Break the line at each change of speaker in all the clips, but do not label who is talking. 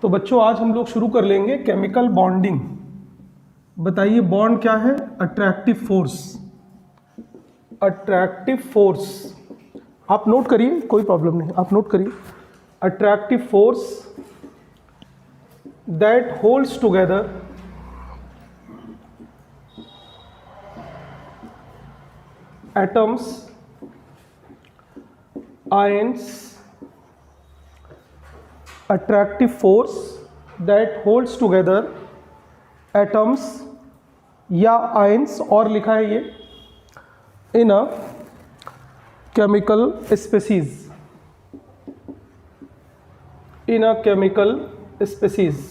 तो बच्चों आज हम लोग शुरू कर लेंगे केमिकल बॉन्डिंग। बताइए बॉन्ड क्या है? Attractive force. अट्रैक्टिव फोर्स आप नोट करिए, कोई प्रॉब्लम नहीं, आप नोट करिए। Attractive force that holds together atoms, ions, attractive force that holds together atoms या ions और लिखा है ये in a chemical species, in a chemical species।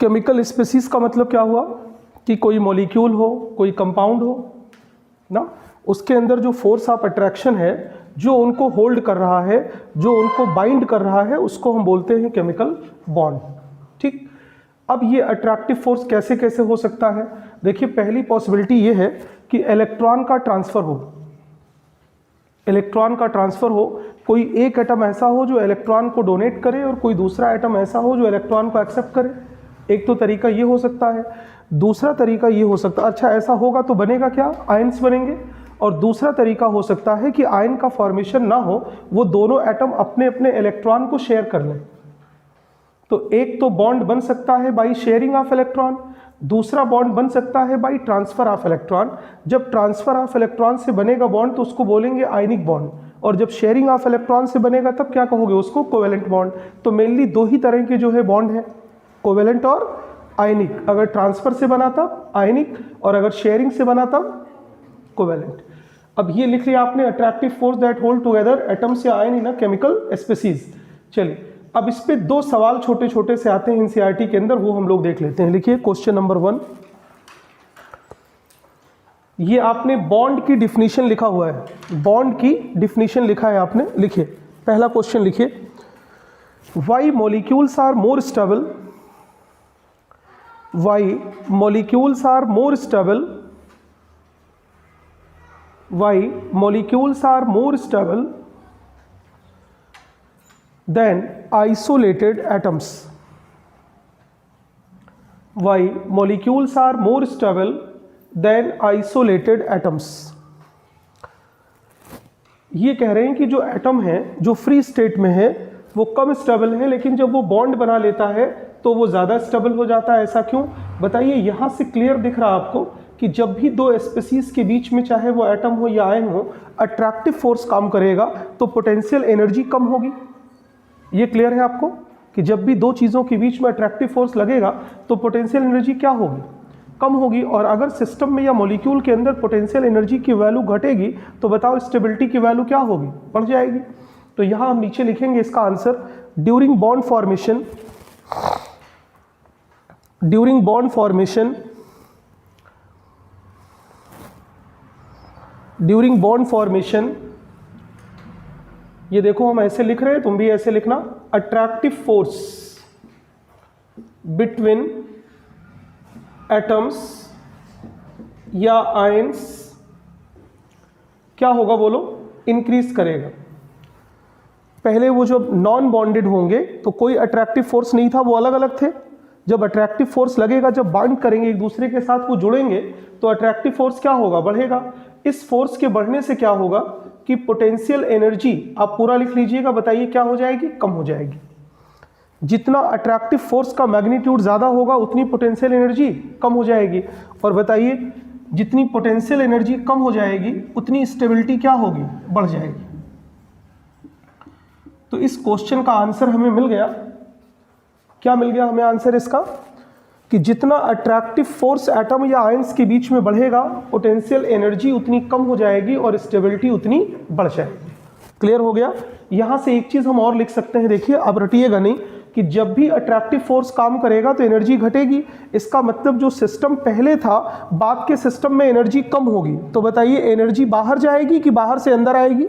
Chemical species का मतलब क्या हुआ कि कोई मॉलिक्यूल हो, कोई कंपाउंड हो ना, उसके अंदर जो फोर्स ऑफ अट्रैक्शन है, जो उनको होल्ड कर रहा है, जो उनको बाइंड कर रहा है, उसको हम बोलते हैं केमिकल बॉन्ड। ठीक, अब ये अट्रैक्टिव फोर्स कैसे कैसे हो सकता है? देखिए पहली पॉसिबिलिटी ये है कि इलेक्ट्रॉन का ट्रांसफर हो। इलेक्ट्रॉन का ट्रांसफर हो, कोई एक एटम ऐसा हो जो इलेक्ट्रॉन को डोनेट करे और कोई दूसरा एटम ऐसा हो जो इलेक्ट्रॉन को एक्सेप्ट करे। एक तो तरीका ये हो सकता है। दूसरा तरीका ये हो सकता है, अच्छा ऐसा होगा तो बनेगा क्या? आयंस बनेंगे। और दूसरा तरीका हो सकता है कि आयन का फॉर्मेशन ना हो, वो दोनों एटम अपने अपने इलेक्ट्रॉन को शेयर कर लें। तो एक तो बॉन्ड बन सकता है बाई शेयरिंग ऑफ इलेक्ट्रॉन, दूसरा बॉन्ड बन सकता है बाई ट्रांसफर ऑफ इलेक्ट्रॉन। जब ट्रांसफर ऑफ इलेक्ट्रॉन से बनेगा बॉन्ड तो उसको बोलेंगे आयनिक बॉन्ड, और जब शेयरिंग ऑफ इलेक्ट्रॉन से बनेगा तब क्या कहोगे? उसको कोवेलेंट बॉन्ड। तो मेनली दो ही तरह के जो है बॉन्ड है, कोवेलेंट और आयनिक। अगर ट्रांसफर से बना तब आयनिक, और अगर शेयरिंग से बना तब कोवेलेंट। अब ये लिख लिया आपने, attractive force that hold together atoms या ion in a chemical species. चलिए अब इस पे दो सवाल छोटे छोटे से आते हैं एनसीईआरटी के अंदर, वो हम लोग देख लेते हैं। लिखिए क्वेश्चन नंबर 1। ये आपने बॉन्ड की डिफिनीशन लिखा हुआ है, बॉन्ड की डिफिनीशन लिखा है आपने। लिखिए पहला क्वेश्चन लिखिए, why molecules are more stable, why molecules are more stable, why molecules are more stable than isolated atoms, why molecules are more stable than isolated atoms। ये कह रहे हैं कि जो एटम है, जो फ्री स्टेट में है, वो कम स्टेबल है, लेकिन जब वो बॉन्ड बना लेता है तो वो ज़्यादा स्टेबल हो जाता है। ऐसा क्यों? बताइए। यहाँ से क्लियर दिख रहा है आपको कि जब भी दो स्पीसीज के बीच में, चाहे वो एटम हो या आयन हो, अट्रैक्टिव फोर्स काम करेगा तो पोटेंशियल एनर्जी कम होगी। ये क्लियर है आपको कि जब भी दो चीज़ों के बीच में अट्रैक्टिव फोर्स लगेगा तो पोटेंशियल एनर्जी क्या होगी? कम होगी। और अगर सिस्टम में या मॉलिक्यूल के अंदर पोटेंशियल एनर्जी की वैल्यू घटेगी तो बताओ स्टेबिलिटी की वैल्यू क्या होगी? बढ़ जाएगी। तो यहाँ हम नीचे लिखेंगे इसका answer, during bond formation, during bond formation, during bond formation, ये देखो हम ऐसे लिख रहे हैं, तुम भी ऐसे लिखना, अट्रैक्टिव फोर्स बिटवीन एटम्स या आयंस क्या होगा बोलो? इंक्रीज करेगा। पहले वो जब नॉन बॉन्डेड होंगे तो कोई अट्रैक्टिव फोर्स नहीं था, वो अलग अलग थे। जब अट्रैक्टिव फोर्स लगेगा, जब बाइंड करेंगे एक दूसरे के साथ, वो जुड़ेंगे, तो अट्रैक्टिव फोर्स क्या होगा? बढ़ेगा। इस फोर्स के बढ़ने से क्या होगा कि पोटेंशियल एनर्जी, आप पूरा लिख लीजिएगा, बताइए क्या हो जाएगी? कम हो जाएगी। जितना अट्रैक्टिव फोर्स का मैग्नीट्यूड ज़्यादा होगा उतनी पोटेंशियल एनर्जी कम हो जाएगी। और बताइए जितनी पोटेंशियल एनर्जी कम हो जाएगी उतनी स्टेबिलिटी क्या होगी? बढ़ जाएगी। तो इस क्वेश्चन का आंसर हमें मिल गया। क्या मिल गया हमें आंसर इसका? कि जितना अट्रैक्टिव फोर्स एटम या आयंस के बीच में बढ़ेगा, पोटेंशियल एनर्जी उतनी कम हो जाएगी और स्टेबिलिटी उतनी बढ़ जाएगी। क्लियर हो गया? यहाँ से एक चीज़ हम और लिख सकते हैं, देखिए अब रटिएगा नहीं, कि जब भी अट्रैक्टिव फोर्स काम करेगा तो एनर्जी घटेगी। इसका मतलब जो सिस्टम पहले था, बाद के सिस्टम में एनर्जी कम होगी। तो बताइए एनर्जी बाहर जाएगी कि बाहर से अंदर आएगी?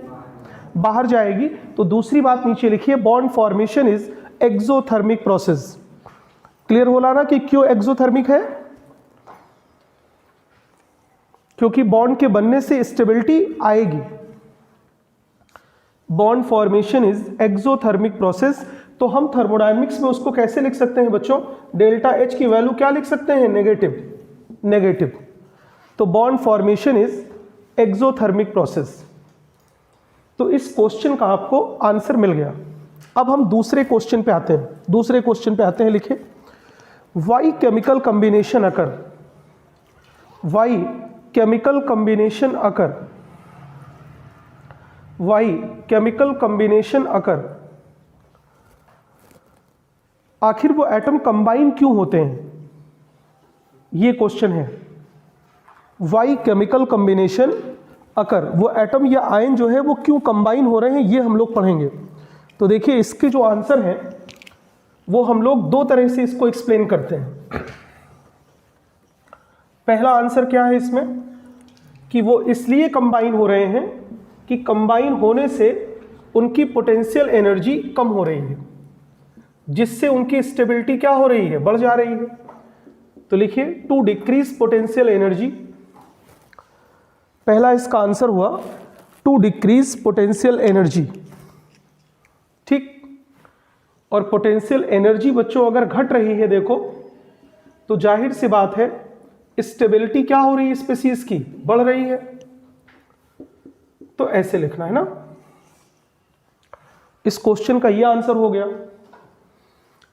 बाहर जाएगी। तो दूसरी बात नीचे लिखिए, bond formation is exothermic process. Clear हो रहा ना कि क्यों एक्सोथर्मिक है? क्योंकि बॉन्ड के बनने से स्टेबिलिटी आएगी। Bond formation is exothermic process. तो हम थर्मोडायनेमिक्स में उसको कैसे लिख सकते हैं बच्चों, डेल्टा एच की वैल्यू क्या लिख सकते हैं, नेगेटिव। तो bond formation is exothermic process. तो इस क्वेश्चन का आपको आंसर मिल गया। अब हम दूसरे क्वेश्चन पे आते हैं। लिखे वाई केमिकल कॉम्बिनेशन अकर, वाई केमिकल कॉम्बिनेशन अकर, आखिर वो एटम कंबाइन क्यों होते हैं, ये क्वेश्चन है। वाई केमिकल कॉम्बिनेशन अकर, वो एटम या आयन जो है वो क्यों कंबाइन हो रहे हैं, ये हम लोग पढ़ेंगे। तो देखिए इसके जो आंसर है वो हम लोग दो तरह से इसको एक्सप्लेन करते हैं। पहला आंसर क्या है इसमें कि वो इसलिए कंबाइन हो रहे हैं कि कंबाइन होने से उनकी पोटेंशियल एनर्जी कम हो रही है, जिससे उनकी स्टेबिलिटी क्या हो रही है, बढ़ जा रही है। तो लिखिए टू डिक्रीज पोटेंशियल एनर्जी, पहला इसका आंसर हुआ टू डिक्रीज पोटेंशियल एनर्जी। ठीक, और पोटेंशियल एनर्जी बच्चों अगर घट रही है देखो, तो जाहिर सी बात है स्टेबिलिटी क्या हो रही है स्पीशीज की, बढ़ रही है। तो ऐसे लिखना है ना। इस क्वेश्चन का यह आंसर हो गया।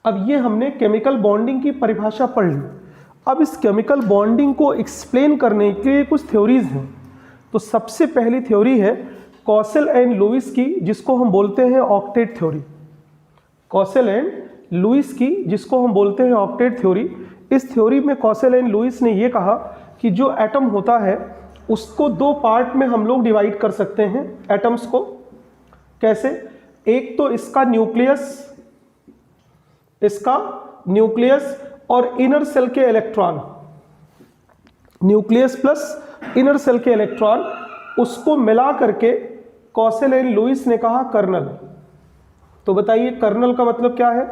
अब ये हमने केमिकल बॉन्डिंग की परिभाषा पढ़ ली। अब इस केमिकल बॉन्डिंग को एक्सप्लेन करने के लिए कुछ थ्योरीज हैं। तो सबसे पहली थ्योरी है कॉसेल एंड लुईस की, जिसको हम बोलते हैं ऑक्टेट थ्योरी। कॉसेल एंड लुईस की, जिसको हम बोलते हैं ऑक्टेट थ्योरी। इस थ्योरी में कॉसेल एंड लुईस ने यह कहा कि जो एटम होता है उसको दो पार्ट में हम लोग डिवाइड कर सकते हैं एटम्स को। कैसे? एक तो इसका न्यूक्लियस और इनर सेल के electron, nucleus plus inner shell के इलेक्ट्रॉन, उसको मिला करके कॉसेल एंड लुईस ने कहा कर्नल। तो बताइए कर्नल का मतलब क्या है?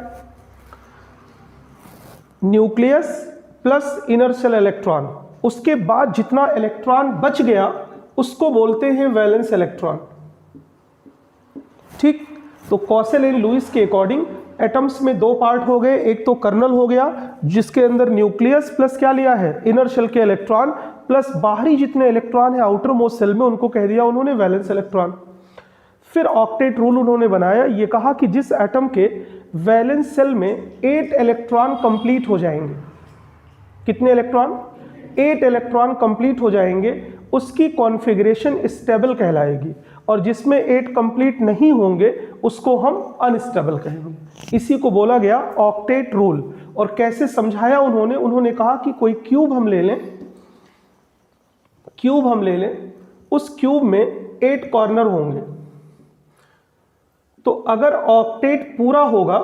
Nucleus plus inner cell electron, उसके बाद जितना इलेक्ट्रॉन बच गया उसको बोलते हैं वैलेंस इलेक्ट्रॉन। ठीक, तो कॉसेल एंड लुईस के अकॉर्डिंग एटम्स में दो पार्ट हो गए। एक तो कर्नल हो गया जिसके अंदर न्यूक्लियस प्लस क्या लिया है, इनर शेल के इलेक्ट्रॉन, प्लस बाहरी जितने इलेक्ट्रॉन है आउटर मोस्ट सेल में उनको कह दिया उन्होंने वैलेंस इलेक्ट्रॉन। फिर ऑक्टेट रूल उन्होंने बनाया, ये कहा कि जिस एटम के वैलेंस सेल में 8 इलेक्ट्रॉन कंप्लीट हो जाएंगे, कितने इलेक्ट्रॉन? 8 इलेक्ट्रॉन कंप्लीट हो जाएंगे, उसकी कॉन्फ़िगरेशन स्टेबल कहलाएगी, और जिसमें 8 कंप्लीट नहीं होंगे उसको हम अनस्टेबल कहेंगे। इसी को बोला गया ऑक्टेट रूल। और कैसे समझाया उन्होंने कहा कि कोई क्यूब हम ले लें, उस क्यूब में 8 कॉर्नर होंगे, तो अगर ऑक्टेट पूरा होगा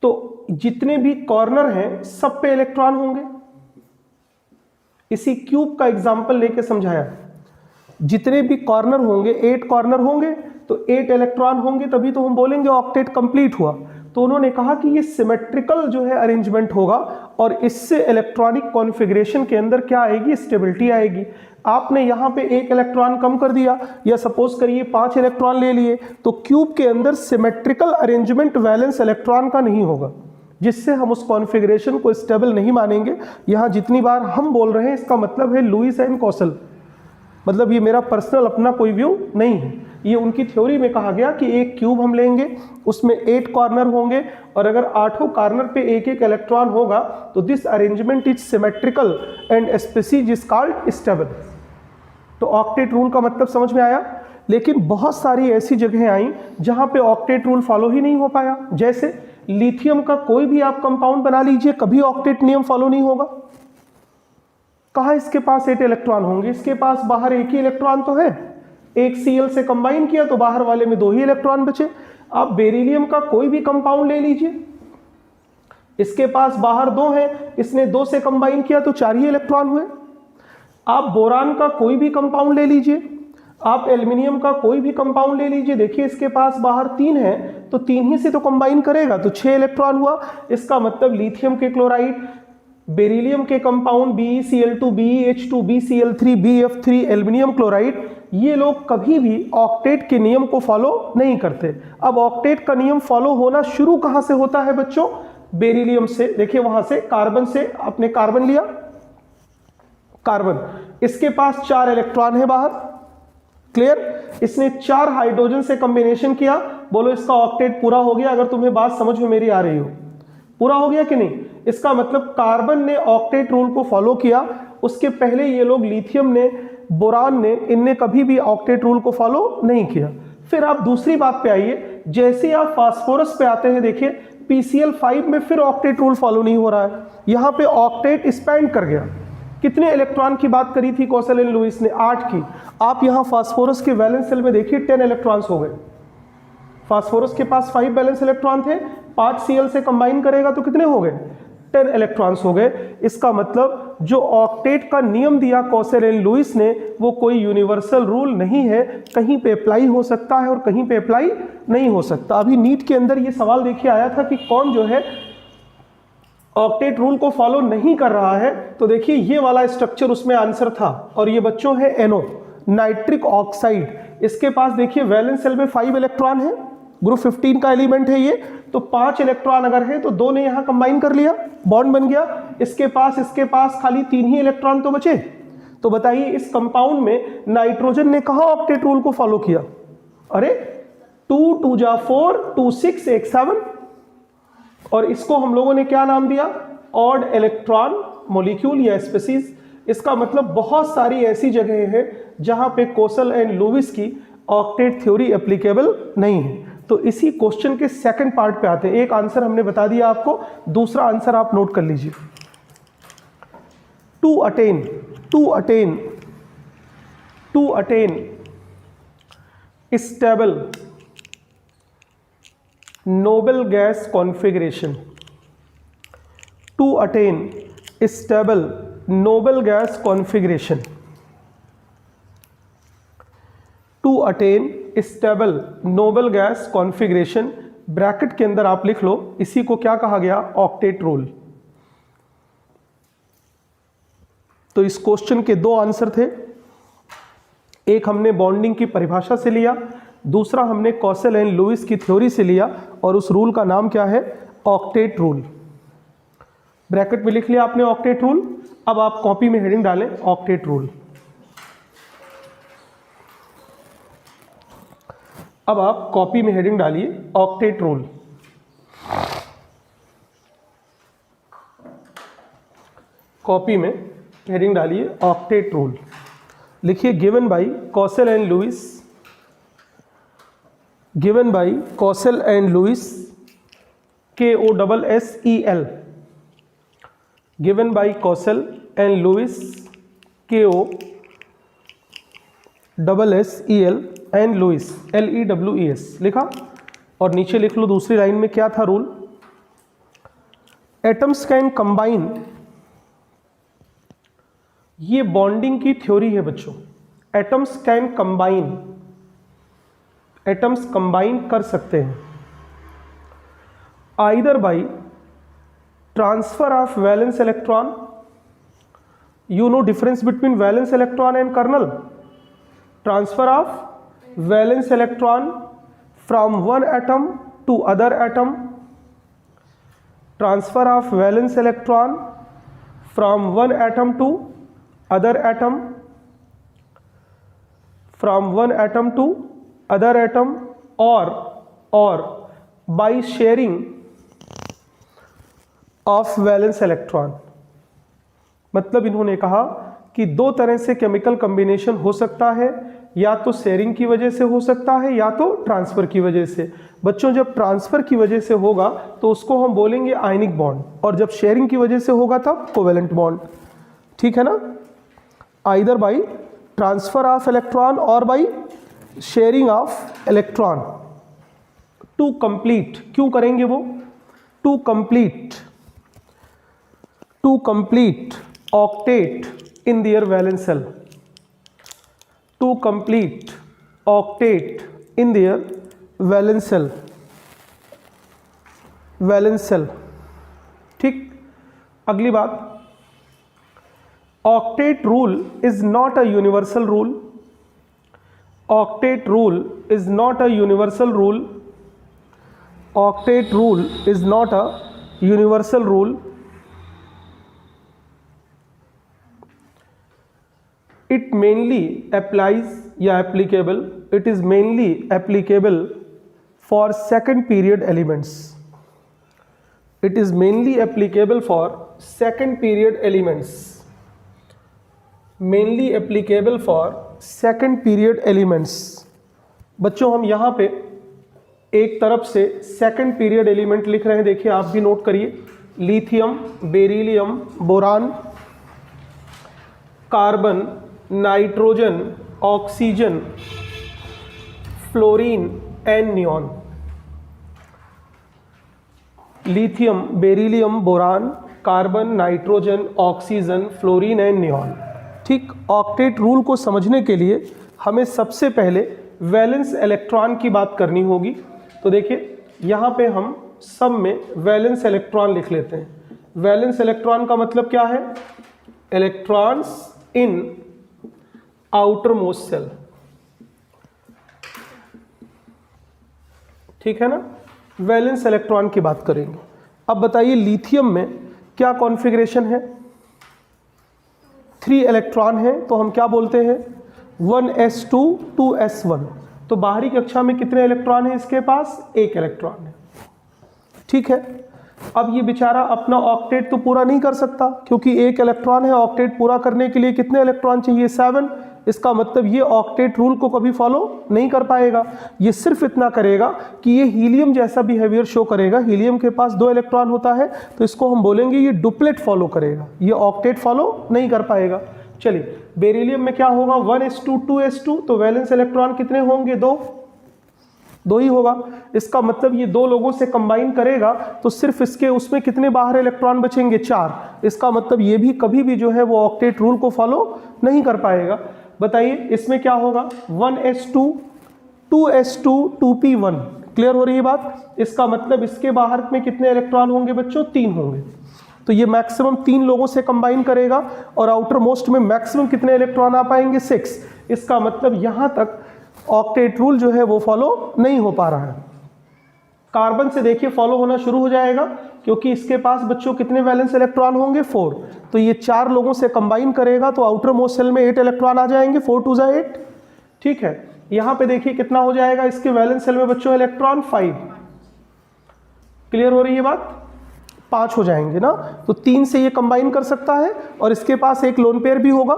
तो जितने भी कॉर्नर हैं सब पे इलेक्ट्रॉन होंगे। इसी क्यूब का एग्जांपल लेके समझाया। जितने भी कॉर्नर होंगे, 8 कॉर्नर होंगे तो 8 इलेक्ट्रॉन होंगे, तभी तो हम बोलेंगे ऑक्टेट कंप्लीट हुआ। तो उन्होंने कहा कि ये सिमेट्रिकल जो है अरेंजमेंट होगा, और इससे इलेक्ट्रॉनिक कॉन्फ़िगरेशन के अंदर क्या आएगी, स्टेबिलिटी आएगी। आपने यहाँ पे 1 इलेक्ट्रॉन कम कर दिया, या सपोज करिए 5 इलेक्ट्रॉन ले लिए, तो क्यूब के अंदर सिमेट्रिकल अरेंजमेंट वैलेंस इलेक्ट्रॉन का नहीं होगा, जिससे हम उस कॉन्फ़िगरेशन को स्टेबल नहीं मानेंगे। यहाँ जितनी बार हम बोल रहे हैं इसका मतलब है लुईस एंड कॉसेल, मतलब ये मेरा पर्सनल अपना कोई व्यू नहीं है, ये उनकी थ्योरी में कहा गया कि एक क्यूब हम लेंगे, उसमें 8 कॉर्नर होंगे, और अगर 8 कॉर्नर पे एक इलेक्ट्रॉन होगा तो this arrangement is symmetrical and species is called stable. तो ऑक्टेट रूल का मतलब समझ में आया। लेकिन बहुत सारी ऐसी जगहें आई जहां पे ऑक्टेट रूल फॉलो ही नहीं हो पाया। जैसे लिथियम का कोई भी आप कंपाउंड बना लीजिए, कभी ऑक्टेट नियम फॉलो नहीं होगा। कहाँ इसके पास 8 इलेक्ट्रॉन होंगे, इसके पास बाहर एक ही इलेक्ट्रॉन तो है, एक Cl से कंबाइन किया तो बाहर वाले में 2 ही इलेक्ट्रॉन बचे। आप बेरिलियम का कोई भी कंपाउंड ले लीजिए, इसके पास बाहर 2 है, इसने 2 से कंबाइन किया तो 4 ही इलेक्ट्रॉन हुए। आप बोरान का कोई भी कंपाउंड ले लीजिए, आप एल्युमिनियम का कोई भी कंपाउंड ले लीजिए, देखिए इसके पास बाहर 3 है तो 3 ही से तो कंबाइन करेगा तो 6 इलेक्ट्रॉन हुआ। इसका मतलब लिथियम के क्लोराइड बेरिलियम के compound BeCl2, BeH2, BCl3, BF3, aluminium chloride, ये लोग कभी भी ऑक्टेट के नियम को फॉलो नहीं करते। अब ऑक्टेट का नियम फॉलो होना शुरू कहां से होता है बच्चों? बेरिलियम से। देखिए वहां से कार्बन से आपने कार्बन लिया, कार्बन, इसके पास 4 इलेक्ट्रॉन है बाहर, क्लियर? इसने 4 हाइड्रोजन से कॉम्बिनेशन किया, बोलो इसका ऑक्टेट पूरा हो गया। अगर तुम्हें बात समझ में मेरी आ रही हो, पूरा हो गया कि नहीं? इसका मतलब कार्बन ने ऑक्टेट रूल को फॉलो किया। उसके पहले ये लोग लिथियम ने, बोरान ने, इनने कभी भी ऑक्टेट रूल को फॉलो नहीं किया। फिर आप दूसरी बात पे आइए, जैसे आप फास्फोरस पे आते हैं, देखिए PCl5 में फिर ऑक्टेट रूल फॉलो नहीं हो रहा है। यहां पे ऑक्टेट एक्सपैंड कर गया। कितने इलेक्ट्रॉन की बात करी थी कौशल एंड लुईस ने? 8 की। आप यहां फास्फोरस के वैलेंस शेल में देखिए 10 इलेक्ट्रॉन्स हो गए। फास्फोरस के पास 5 वैलेंस इलेक्ट्रॉन थे, 5 Cl से कंबाइन करेगा तो कितने हो गए? 10 इलेक्ट्रॉन्स हो गए। इसका मतलब जो ऑक्टेट का नियम दिया कौशल एंड लुईस ने, वो कोई यूनिवर्सल रूल नहीं है, कहीं पे अप्लाई हो सकता है और कहीं पे अप्लाई नहीं हो सकता। अभी नीट के अंदर ये सवाल देखिए आया था कि कौन जो है ऑक्टेट रूल को फॉलो नहीं कर रहा है, तो देखिए ये वाला स्ट्रक्चर उसमें आंसर था। और ये बच्चों है NO, नाइट्रिक ऑक्साइड। इसके पास देखिए वैलेंस शेल में 5 इलेक्ट्रॉन है, ग्रुप 15 का एलिमेंट है ये, तो 5 इलेक्ट्रॉन अगर है तो 2 ने यहां कंबाइन कर लिया, बॉन्ड बन गया। इसके पास खाली 3 ही इलेक्ट्रॉन तो बचे। तो बताइए इस कंपाउंड में नाइट्रोजन ने कहां ऑक्टेट रूल को फॉलो किया? अरे 2 2 जा 4, 2 6 1 7, और इसको हम लोगों ने क्या नाम दिया? ऑड इलेक्ट्रॉन मॉलिक्यूल या स्पीसीज। इसका मतलब बहुत सारी ऐसी जगह है जहां पे कौशल एंड लुईस की ऑक्टेट थ्योरी एप्लीकेबल नहीं है। तो इसी क्वेश्चन के सेकंड पार्ट पे आते हैं। एक आंसर हमने बता दिया आपको, दूसरा आंसर आप नोट कर लीजिए। To attain stable noble gas configuration, to attain stable noble gas configuration, to attain stable noble gas configuration, bracket के अंदर आप लिख लो, इसी को क्या कहा गया? Octet rule. तो इस क्वेश्चन के 2 आंसर थे। एक हमने बॉन्डिंग की परिभाषा से लिया, दूसरा हमने कौशल एंड लुईस की थ्योरी से लिया, और उस रूल का नाम क्या है? Octet rule. ब्रैकेट में लिख लिया आपने ऑक्टेट रूल। अब आप कॉपी में हेडिंग डालें ऑक्टेट रूल। अब आप कॉपी में हेडिंग डालिए ऑक्टेट रूल। कॉपी में हेडिंग डालिए ऑक्टेट रूल। लिखिए given by Kossel and Lewis, given by Kossel and Lewis, KOSSEL, given by Kossel and Lewis, KOSSEL and Lewis, LEWES लिखा। और नीचे लिख लो दूसरी लाइन में क्या था रूल? एटम्स कैन कंबाइन, ये बॉन्डिंग की थ्योरी है बच्चों। Atoms can combine, atoms combine कर सकते हैं either by transfer of valence electron, you know difference between valence electron and kernel, transfer of valence electron from one atom to other atom, transfer of valence electron from one atom to other atom, from one atom to other atom, or by sharing of valence electron। मतलब इन्होंने कहा कि 2 तरह से chemical combination हो सकता है, या तो शेयरिंग की वजह से हो सकता है या तो ट्रांसफर की वजह से। बच्चों जब ट्रांसफर की वजह से होगा तो उसको हम बोलेंगे आयनिक बॉन्ड, और जब शेयरिंग की वजह से होगा तब कोवेलेंट बॉन्ड। ठीक है ना? Either by transfer of electron और by sharing of electron. To complete, क्यों करेंगे वो? To complete octet in their valence shell, to complete octet in their valence shell। ठीक, अगली बात, octet rule is not a universal rule. Octet rule is not a universal rule. Octet rule is not a universal rule. It mainly applies या applicable. It is mainly applicable for second period elements. It is mainly applicable for second period elements. Mainly applicable for second period elements. बच्चों हम यहाँ पे एक तरफ से second period element लिख रहे हैं, देखिए आप भी नोट करिए। Lithium, beryllium, boron, carbon, nitrogen, oxygen, fluorine and neon. Lithium, beryllium, boron, carbon, nitrogen, oxygen, fluorine and neon. ठीक, ऑक्टेट रूल को समझने के लिए हमें सबसे पहले वैलेंस इलेक्ट्रॉन की बात करनी होगी। तो देखिए यहाँ पे हम सब में वैलेंस इलेक्ट्रॉन लिख लेते हैं। वैलेंस इलेक्ट्रॉन का मतलब क्या है? Electrons in outermost shell. ठीक है ना, वैलेंस इलेक्ट्रॉन की बात करेंगे। अब बताइए लिथियम में क्या कॉन्फ़िगरेशन है? 3 इलेक्ट्रॉन है, तो हम क्या बोलते हैं? 1s2 2s1। तो बाहरी कक्षा में कितने इलेक्ट्रॉन है इसके पास? 1 इलेक्ट्रॉन है। ठीक है, अब ये बेचारा अपना ऑक्टेट तो पूरा नहीं कर सकता क्योंकि 1 इलेक्ट्रॉन है। ऑक्टेट पूरा करने के लिए कितने इलेक्ट्रॉन चाहिए? 7। इसका मतलब ये ऑक्टेट रूल को कभी फॉलो नहीं कर पाएगा। ये सिर्फ इतना करेगा कि ये हीलियम जैसा बिहेवियर शो करेगा। हीलियम के पास 2 इलेक्ट्रॉन होता है, तो इसको हम बोलेंगे ये डुप्लेट फॉलो करेगा, ये ऑक्टेट फॉलो नहीं कर पाएगा। चलिए बेरिलियम में क्या होगा? 1s2 2s2। तो वैलेंस इलेक्ट्रॉन कितने होंगे? 2 ही होगा। इसका मतलब ये 2 लोगों से कंबाइन करेगा तो सिर्फ इसके उसमें कितने बाहर इलेक्ट्रॉन बचेंगे? 4। इसका मतलब ये भी कभी भी जो है वो ऑक्टेट रूल को फॉलो नहीं कर पाएगा। बताइए इसमें क्या होगा? 1s2 2s2 2p1। क्लियर हो रही है बात? इसका मतलब इसके बाहर में कितने इलेक्ट्रॉन होंगे बच्चों? 3 होंगे। तो ये मैक्सिमम 3 लोगों से कंबाइन करेगा और आउटर मोस्ट में मैक्सिमम कितने इलेक्ट्रॉन आ पाएंगे? 6। इसका मतलब यहां तक ऑक्टेट रूल जो है वो फॉलो नहीं हो पा रहा है। कार्बन से देखिए फॉलो होना शुरू हो जाएगा क्योंकि इसके पास बच्चों कितने वैलेंस इलेक्ट्रॉन होंगे? 4। तो ये 4 लोगों से कंबाइन करेगा तो आउटर मोस्ट सेल में 8 इलेक्ट्रॉन आ जाएंगे। 4 2 8। ठीक है, यहां पे देखिए कितना हो जाएगा इसके वैलेंस सेल में बच्चों इलेक्ट्रॉन? 5। क्लियर हो रही है बात? 5 हो जाएंगे ना। तो 3 से ये कंबाइन कर सकता है और इसके पास एक लोन पेयर भी होगा।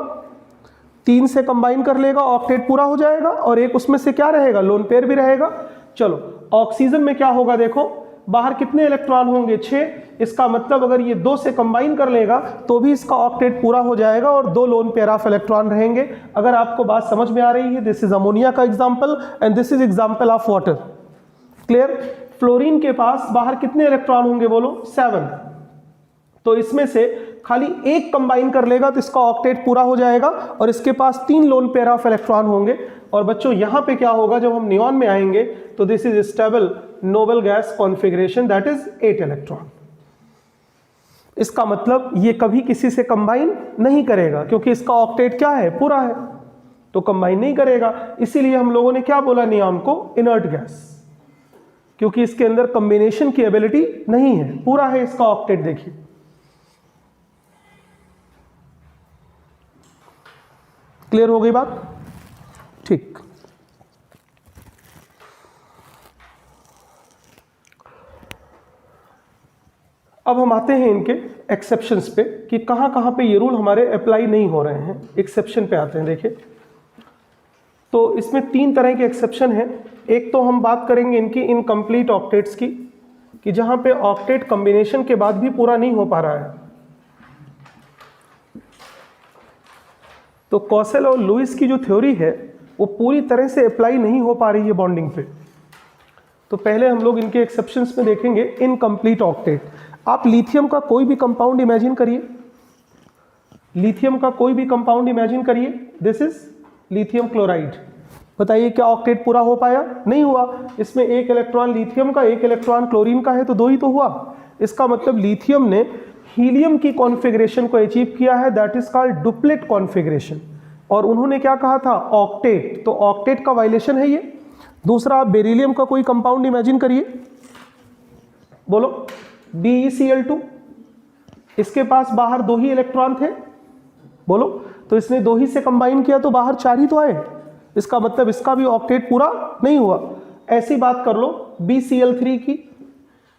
3 से कंबाइन कर लेगा, ऑक्टेट पूरा हो जाएगा और एक उसमें से क्या रहेगा? लोन पेयर भी रहेगा। चलो ऑक्सीजन में क्या होगा? देखो बाहर कितने इलेक्ट्रॉन होंगे? 6। इसका मतलब अगर ये 2 से कंबाइन कर लेगा तो भी इसका ऑक्टेट पूरा हो जाएगा और 2 लोन पेयर ऑफ इलेक्ट्रॉन रहेंगे। अगर आपको बात समझ में आ रही है, दिस इज अमोनिया का example and this is example of water. Clear? Fluorine के पास बाहर कितने इलेक्ट्रॉन होंगे? बोलो 7। तो इसमें से खाली एक कंबाइन कर लेगा तो इसका ऑक्टेट पूरा हो जाएगा और इसके पास 3 लोन पेयर ऑफ इलेक्ट्रॉन होंगे। और बच्चों यहां पे क्या होगा? जब हम नियॉन में आएंगे तो this is stable noble gas configuration, that is 8 electron. इसका मतलब ये कभी किसी से कंबाइन नहीं करेगा क्योंकि इसका ऑक्टेट क्या है? पूरा है, तो कंबाइन नहीं करेगा। इसीलिए हम लोगों ने क्या बोला नियॉन को? इनर्ट गैस, क्योंकि इसके अंदर कॉम्बिनेशन की एबिलिटी नहीं है, पूरा है इसका ऑक्टेट। देखिए क्लियर हो गई बात? ठीक, अब हम आते हैं इनके एक्सेप्शंस पे कि कहां कहां पे ये रूल हमारे अप्लाई नहीं हो रहे हैं। एक्सेप्शन पे आते हैं। देखिए तो इसमें 3 तरह के एक्सेप्शन हैं। एक तो हम बात करेंगे इनकी इनकम्प्लीट ऑक्टेट्स की, कि जहां पे ऑक्टेट कॉम्बिनेशन के बाद भी पूरा नहीं हो पा रहा है। तो कॉसेल और लुईस की जो थ्योरी है वो पूरी तरह से अप्लाई नहीं हो पा रही है बॉन्डिंग पे। तो पहले हम लोग इनके एक्सेप्शंस में देखेंगे इनकम्प्लीट ऑक्टेट। आप लिथियम का कोई भी कंपाउंड इमेजिन करिए, लिथियम का कोई भी कंपाउंड इमेजिन करिए, दिस इज लिथियम क्लोराइड। बताइए क्या ऑक्टेट पूरा हो पाया? नहीं हुआ। इसमें 1 इलेक्ट्रॉन लिथियम का, 1 इलेक्ट्रॉन क्लोरीन का है, तो 2 ही तो हुआ। इसका मतलब लिथियम ने हीलियम की कॉन्फ़िगरेशन को अचीव किया है, that is called duplet configuration. और उन्होंने क्या कहा था? ऑक्टेट। तो ऑक्टेट का वायलेशन है ये। दूसरा, आप बेरिलियम का कोई कंपाउंड इमेजिन करिए, बोलो, BeCl2, इसके पास बाहर 2 ही इलेक्ट्रॉन थे, बोलो, तो इसने 2 ही से कंबाइन किया तो बाहर 4 ही तो आए, इसका मतलब इसका भी ऑक्टेट पूरा नहीं हुआ। ऐसी बात कर लो BeCl3 की,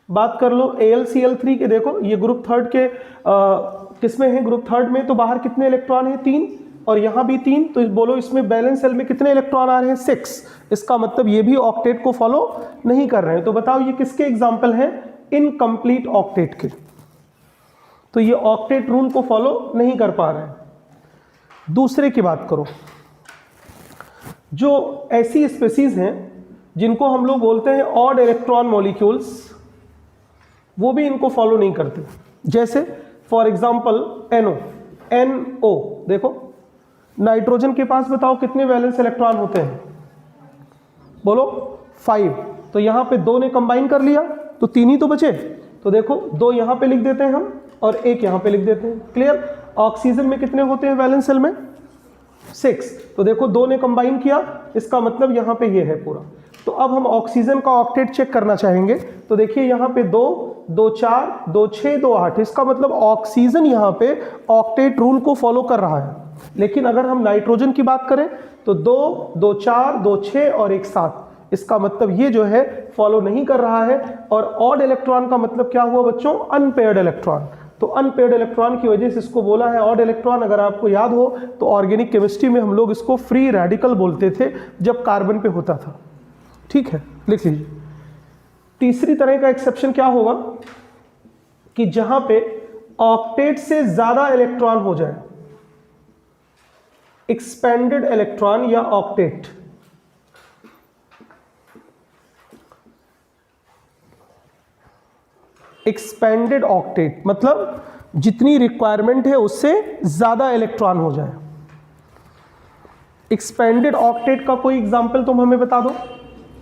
बात कर लो AlCl3 के, देखो ये ग्रुप थर्ड के किसमें है? ग्रुप थर्ड में, तो बाहर कितने इलेक्ट्रॉन हैं? 3, और यहाँ भी 3, तो बोलो इसमें बैलेंस सेल में कितने इलेक्ट्रॉन आ रहे हैं? 6। इसका मतलब ये भी ऑक्टेट को फॉलो नहीं कर रहे हैं। तो बताओ ये किसके एग्जाम्पल हैं? इनकम्प्लीट ऑक्टेट के। तो ये ऑक्टेट रूल को फॉलो नहीं कर पा रहे हैं। दूसरे की बात करो, जो ऐसी स्पीसीज हैं जिनको हम लोग बोलते हैं ऑड इलेक्ट्रॉन मॉलिक्यूल्स, वो भी इनको फॉलो नहीं करते। जैसे फॉर एग्जांपल NO, देखो नाइट्रोजन के पास बताओ कितने वैलेंस इलेक्ट्रॉन होते हैं? बोलो 5। तो यहां पे 2 ने कंबाइन कर लिया तो 3 ही तो बचे, तो देखो 2 यहां पे लिख देते हैं हम और 1 यहां पे लिख देते हैं। क्लियर? ऑक्सीजन में कितने होते हैं वैलेंस सेल में? 6। तो देखो 2 ने कंबाइन किया, इसका मतलब यहां पे ये है पूरा। तो अब हम ऑक्सीजन का ऑक्टेट चेक करना चाहेंगे, तो देखिए यहां पे 2, 2 4, 2 6, 2 8, इसका मतलब ऑक्सीजन यहां पे ऑक्टेट रूल को फॉलो कर रहा है। लेकिन अगर हम नाइट्रोजन की बात करें तो 2, 2 4, 2 6 और 1 7, इसका मतलब ये जो है फॉलो नहीं कर रहा है। और ऑड इलेक्ट्रॉन का मतलब क्या हुआ बच्चों? Unpaired electron. तो अनपेयर्ड इलेक्ट्रॉन की वजह से इसको बोला है ऑड इलेक्ट्रॉन। अगर आपको याद हो तो ऑर्गेनिक केमिस्ट्री में हम लोग इसको फ्री रेडिकल बोलते थे जब कार्बन पे होता था। ठीक है, लिख लीजिए। तीसरी तरह का एक्सेप्शन क्या होगा? कि जहां पे ऑक्टेट से ज्यादा इलेक्ट्रॉन हो जाए, एक्सपेंडेड इलेक्ट्रॉन या ऑक्टेट। एक्सपेंडेड ऑक्टेट मतलब जितनी रिक्वायरमेंट है उससे ज्यादा इलेक्ट्रॉन हो जाए। एक्सपेंडेड ऑक्टेट का कोई एग्जांपल तुम हमें बता दो।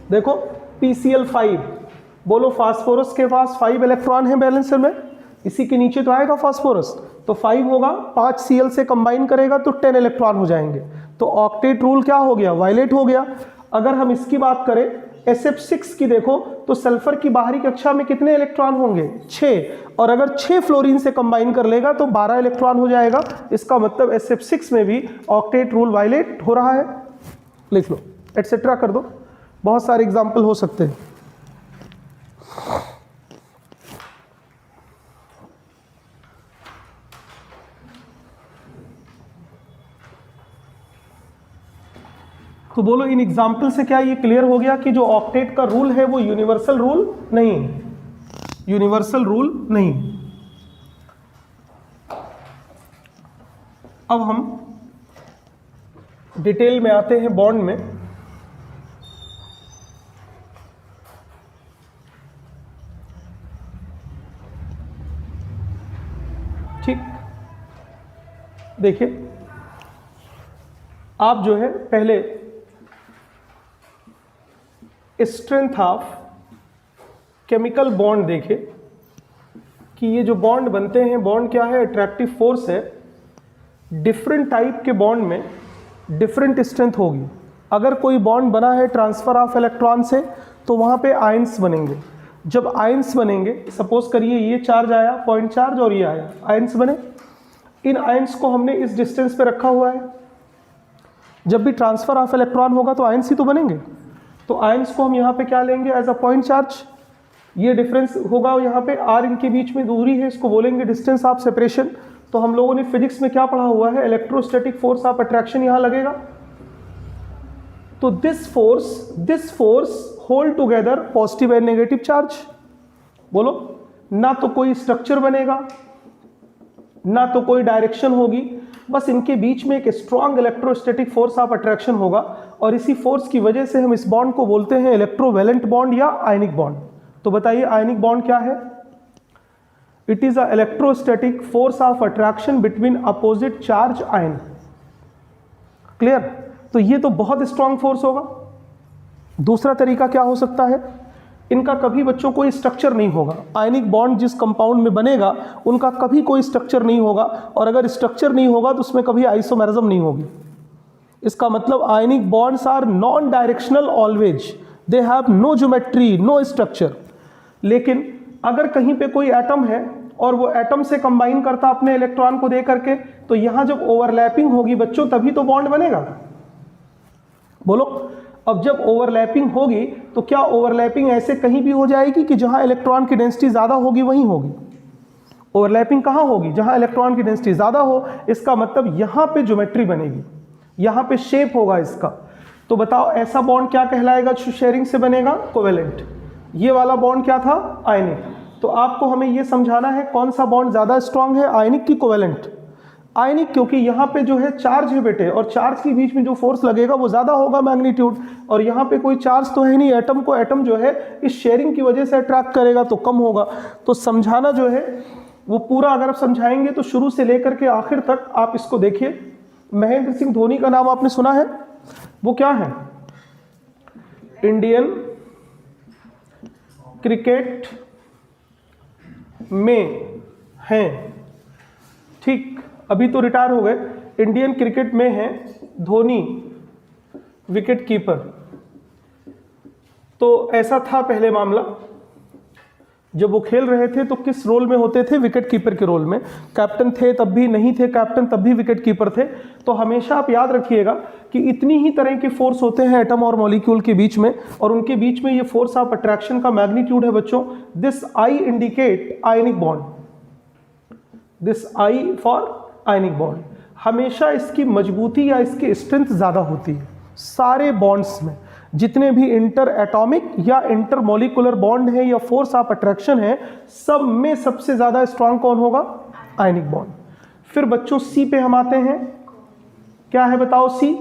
देखो PCl5, बोलो फास्फोरस के पास 5 इलेक्ट्रॉन है बैलेंस सेल में, इसी के नीचे तो आएगा फास्फोरस, तो 5 होगा, 5 Cl से कंबाइन करेगा तो 10 इलेक्ट्रॉन हो जाएंगे। तो ऑक्टेट रूल क्या हो गया? वायलेट हो गया। अगर हम इसकी बात करें SF6 की, देखो तो सल्फर की बाहरी कक्षा में कितने इलेक्ट्रॉन होंगे? 6, और अगर 6 फ्लोरीन से कंबाइन कर लेगा तो 12 इलेक्ट्रॉन हो जाएगा। इसका मतलब SF6 में भी ऑक्टेट रूल वायलेट हो रहा है। लिख लो, एटसेट्रा कर दो, बहुत सारे एग्जाम्पल हो सकते हैं। तो बोलो इन एग्जाम्पल से क्या ये क्लियर हो गया कि जो ऑक्टेट का रूल है वो यूनिवर्सल रूल नहीं है? यूनिवर्सल रूल नहीं। अब हम डिटेल में आते हैं बॉन्ड में। ठीक, देखिए आप जो है पहले स्ट्रेंथ ऑफ केमिकल बॉन्ड देखे कि ये जो बॉन्ड बनते हैं, बॉन्ड क्या है? अट्रैक्टिव फोर्स है। डिफरेंट टाइप के बॉन्ड में डिफरेंट स्ट्रेंथ होगी। अगर कोई बॉन्ड बना है ट्रांसफर ऑफ इलेक्ट्रॉन से तो वहाँ पे आयंस बनेंगे। जब आयंस बनेंगे, सपोज करिए ये चार्ज आया, पॉइंट चार्ज, और ये आया, आयंस बने। इन आयंस को हमने इस डिस्टेंस पे रखा हुआ है। जब भी ट्रांसफर ऑफ इलेक्ट्रॉन होगा तो आयंस ही तो बनेंगे। तो आयंस को हम यहाँ पे क्या लेंगे? As a point charge. ये डिफरेंस होगा यहाँ पे, r इनके बीच में दूरी है, इसको बोलेंगे डिस्टेंस ऑफ सेपरेशन। तो हम लोगों ने फिजिक्स में क्या पढ़ा हुआ है? इलेक्ट्रोस्टैटिक फोर्स ऑफ अट्रैक्शन यहाँ लगेगा। तो this force hold together positive and negative charge. बोलो, ना तो कोई स्ट्रक्चर बनेगा, ना तो कोई डायरेक्शन होगी, बस इनके बीच में एक strong electrostatic force of attraction होगा। और इसी फोर्स की वजह से हम इस बॉन्ड को बोलते हैं इलेक्ट्रोवैलेंट बॉन्ड या आयनिक बॉन्ड। तो बताइए आयनिक बॉन्ड क्या है? It is a electrostatic force of attraction between opposite charge ion. Clear? तो ये तो बहुत स्ट्रॉन्ग फोर्स होगा। दूसरा तरीका क्या हो सकता है? इनका कभी बच्चों कोई स्ट्रक्चर नहीं होगा। आयनिक बॉन्ड जिस कंपाउंड में बनेगा उनका कभी कोई स्ट्रक्चर नहीं होगा, और अगर स्ट्रक्चर नहीं होगा तो उसमें कभी आइसोमेरिज्म नहीं होगी। इसका मतलब ionic bonds are non directional always, they have no geometry, no structure. लेकिन अगर कहीं पे कोई एटम है और वो एटम से कंबाइन करता अपने इलेक्ट्रॉन को दे करके, तो यहां जब ओवरलैपिंग होगी बच्चों तभी तो बॉन्ड बनेगा। बोलो, अब जब ओवरलैपिंग होगी तो क्या ओवरलैपिंग ऐसे कहीं भी हो जाएगी कि जहां इलेक्ट्रॉन की डेंसिटी ज्यादा होगी वहीं होगी? ओवरलैपिंग कहां होगी? जहां इलेक्ट्रॉन की डेंसिटी ज्यादा हो। इसका मतलब यहां पे ज्योमेट्री बनेगी, यहां पे शेप होगा इसका। तो बताओ ऐसा बॉन्ड क्या कहलाएगा जो शेयरिंग से बनेगा? कोवेलेंट। ये वाला बॉन्ड क्या था? आयनिक। तो आपको हमें ये समझाना है कौन सा बॉन्ड ज्यादा स्ट्रांग है, आयनिक की कोवेलेंट? आयनिक, क्योंकि यहाँ पे जो है चार्ज है बेटे, और चार्ज के बीच में जो फोर्स लगेगा वो ज्यादा होगा मैग्नीट्यूड, और यहाँ पे कोई चार्ज तो है नहीं, एटम को एटम जो है इस शेयरिंग की वजह से अट्रैक्ट करेगा तो कम होगा। तो समझाना जो है वो पूरा अगर आप समझाएंगे तो शुरू से लेकर के आखिर तक आप इसको देखिए। महेंद्र सिंह धोनी का नाम आपने सुना है? वो क्या है? इंडियन क्रिकेट में हैं, ठीक, अभी तो रिटायर हो गए। इंडियन क्रिकेट में हैं धोनी, विकेट कीपर। तो ऐसा था पहले मामला, जब वो खेल रहे थे तो किस रोल में होते थे? विकेट कीपर के रोल में। कैप्टन थे तब भी, नहीं थे कैप्टन तब भी विकेट कीपर थे। तो हमेशा आप याद रखिएगा कि इतनी ही तरह के फोर्स होते हैं एटम और मॉलिक्यूल के बीच में, और उनके बीच में ये फोर्स ऑफ अट्रैक्शन का मैग्नीट्यूड है बच्चों। This I indicate ionic bond, this I for ionic bond. हमेशा इसकी मजबूती या इसकी स्ट्रेंथ ज़्यादा होती है सारे बॉन्ड्स में। जितने भी इंटर एटॉमिक या इंटर मॉलिकुलर बॉन्ड है या फोर्स ऑफ अट्रैक्शन है, सब में सबसे ज़्यादा स्ट्रांग कौन होगा? Ionic bond. फिर बच्चों सी पे हम आते हैं, क्या है बताओ? सी,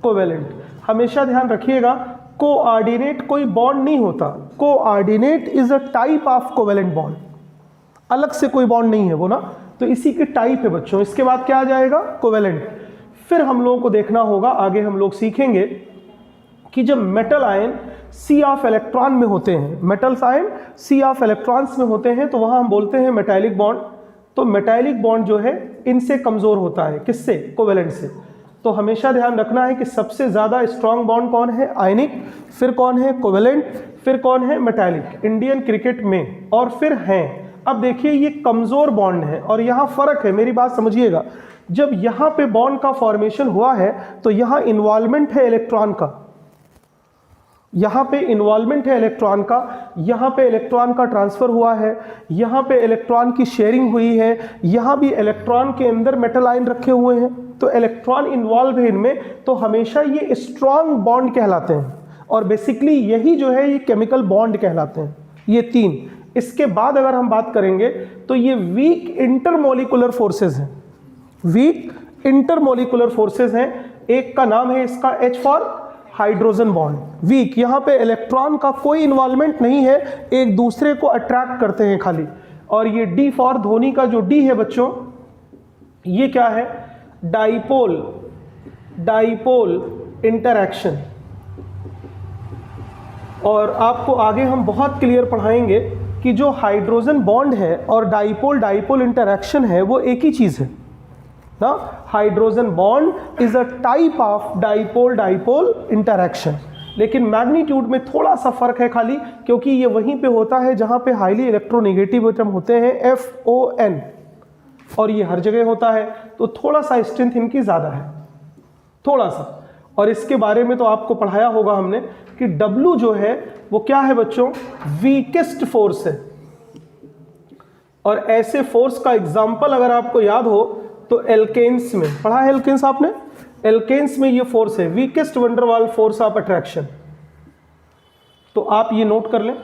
कोवेलेंट। हमेशा ध्यान रखिएगा कोऑर्डिनेट कोई बॉन्ड नहीं होता, coordinate is a type of covalent bond, अलग से कोई बॉन्ड नहीं है वो ना, तो इसी के टाइप है बच्चों। इसके बाद क्या आ जाएगा? कोवेलेंट। फिर हम लोगों को देखना होगा, आगे हम लोग सीखेंगे कि जब metal ion sea of electron में होते हैं, metals ion sea of electrons में होते हैं, तो वहां हम बोलते हैं मेटालिक बॉन्ड। तो मेटालिक बॉन्ड जो है इनसे कमजोर होता है, किससे? कोवेलेंट से। तो हमेशा ध्यान रखना है कि सबसे ज्यादा स्ट्रांग बॉन्ड कौन है? आयनिक। फिर कौन है? कोवेलेंट। फिर कौन है? मेटालिक, इंडियन क्रिकेट में। और फिर हैं, अब देखिए ये कमजोर बॉन्ड है और यहां फर्क है, मेरी बात समझिएगा। जब यहां पे बॉन्ड का फॉर्मेशन हुआ है तो यहां इन्वॉल्वमेंट है इलेक्ट्रॉन का, यहां पे इन्वॉल्वमेंट है इलेक्ट्रॉन का, यहां पे इलेक्ट्रॉन का ट्रांसफर हुआ है, यहां पे इलेक्ट्रॉन की शेयरिंग हुई है, यहां भी इलेक्ट्रॉन के अंदर मेटल आयन रखे हुए हैं, तो इलेक्ट्रॉन इन्वॉल्व है इनमें, तो हमेशा ये स्ट्रॉन्ग बॉन्ड कहलाते हैं। और बेसिकली यही जो है ये केमिकल बॉन्ड कहलाते हैं, ये तीन। इसके बाद अगर हम बात करेंगे तो ये वीक इंटरमोलिकुलर फोर्सेस हैं, वीक इंटरमोलिकुलर फोर्सेस हैं। एक का नाम है इसका H for hydrogen bond, weak, यहां पे इलेक्ट्रॉन का कोई इन्वॉल्वमेंट नहीं है, एक दूसरे को अट्रैक्ट करते हैं खाली। और ये D फॉर धोनी का जो D है बच्चों, ये क्या है? Dipole, dipole interaction. और आपको आगे हम बहुत क्लियर पढ़ाएंगे कि जो हाइड्रोजन बॉन्ड है और डाइपोल डाइपोल इंटरैक्शन है वो एक ही चीज है ना। Hydrogen bond is a type of dipole dipole interaction, लेकिन मैग्नीट्यूड में थोड़ा सा फर्क है खाली, क्योंकि ये वहीं पे होता है जहां पे हाईली इलेक्ट्रोनेगेटिव एटम होते हैं FON, और ये हर जगह होता है, तो थोड़ा सा स्ट्रेंथ इनकी ज्यादा है, थोड़ा सा। और इसके बारे में तो आपको पढ़ाया होगा हमने कि W जो है वो क्या है बच्चों? वीकेस्ट फोर्स है। और ऐसे फोर्स का एग्जाम्पल अगर आपको याद हो तो एल्केन्स में पढ़ा है, एल्केन्स आपने, एल्केन्स में ये फोर्स है वीकेस्ट वंडर वाल फोर्स ऑफ अट्रैक्शन। तो आप ये नोट कर लें,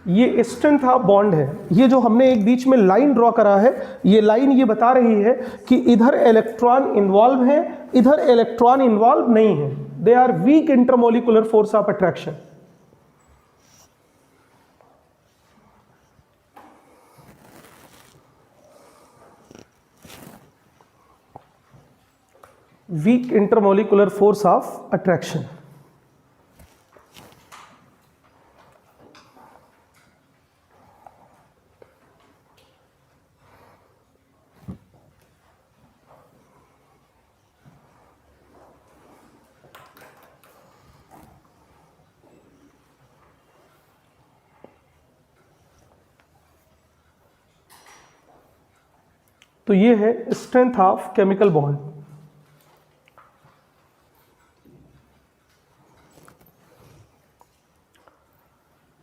ये स्ट्रेंथ ऑफ बॉन्ड है। ये जो हमने एक बीच में लाइन ड्रॉ करा है, ये लाइन ये बता रही है कि इधर इलेक्ट्रॉन इन्वॉल्व है, इधर इलेक्ट्रॉन इन्वॉल्व नहीं है, they are weak intermolecular force of attraction. Weak intermolecular force of attraction. तो ये है स्ट्रेंथ ऑफ केमिकल बॉन्ड।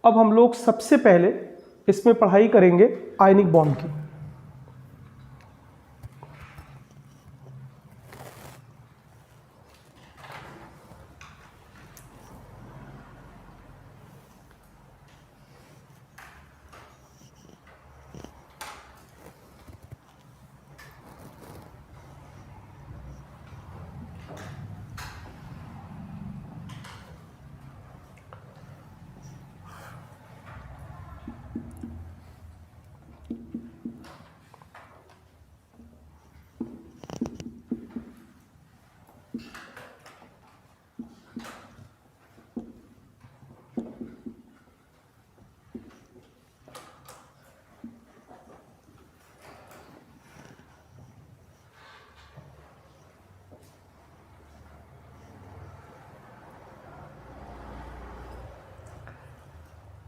अब हम लोग सबसे पहले इसमें पढ़ाई करेंगे आयनिक बॉन्ड की।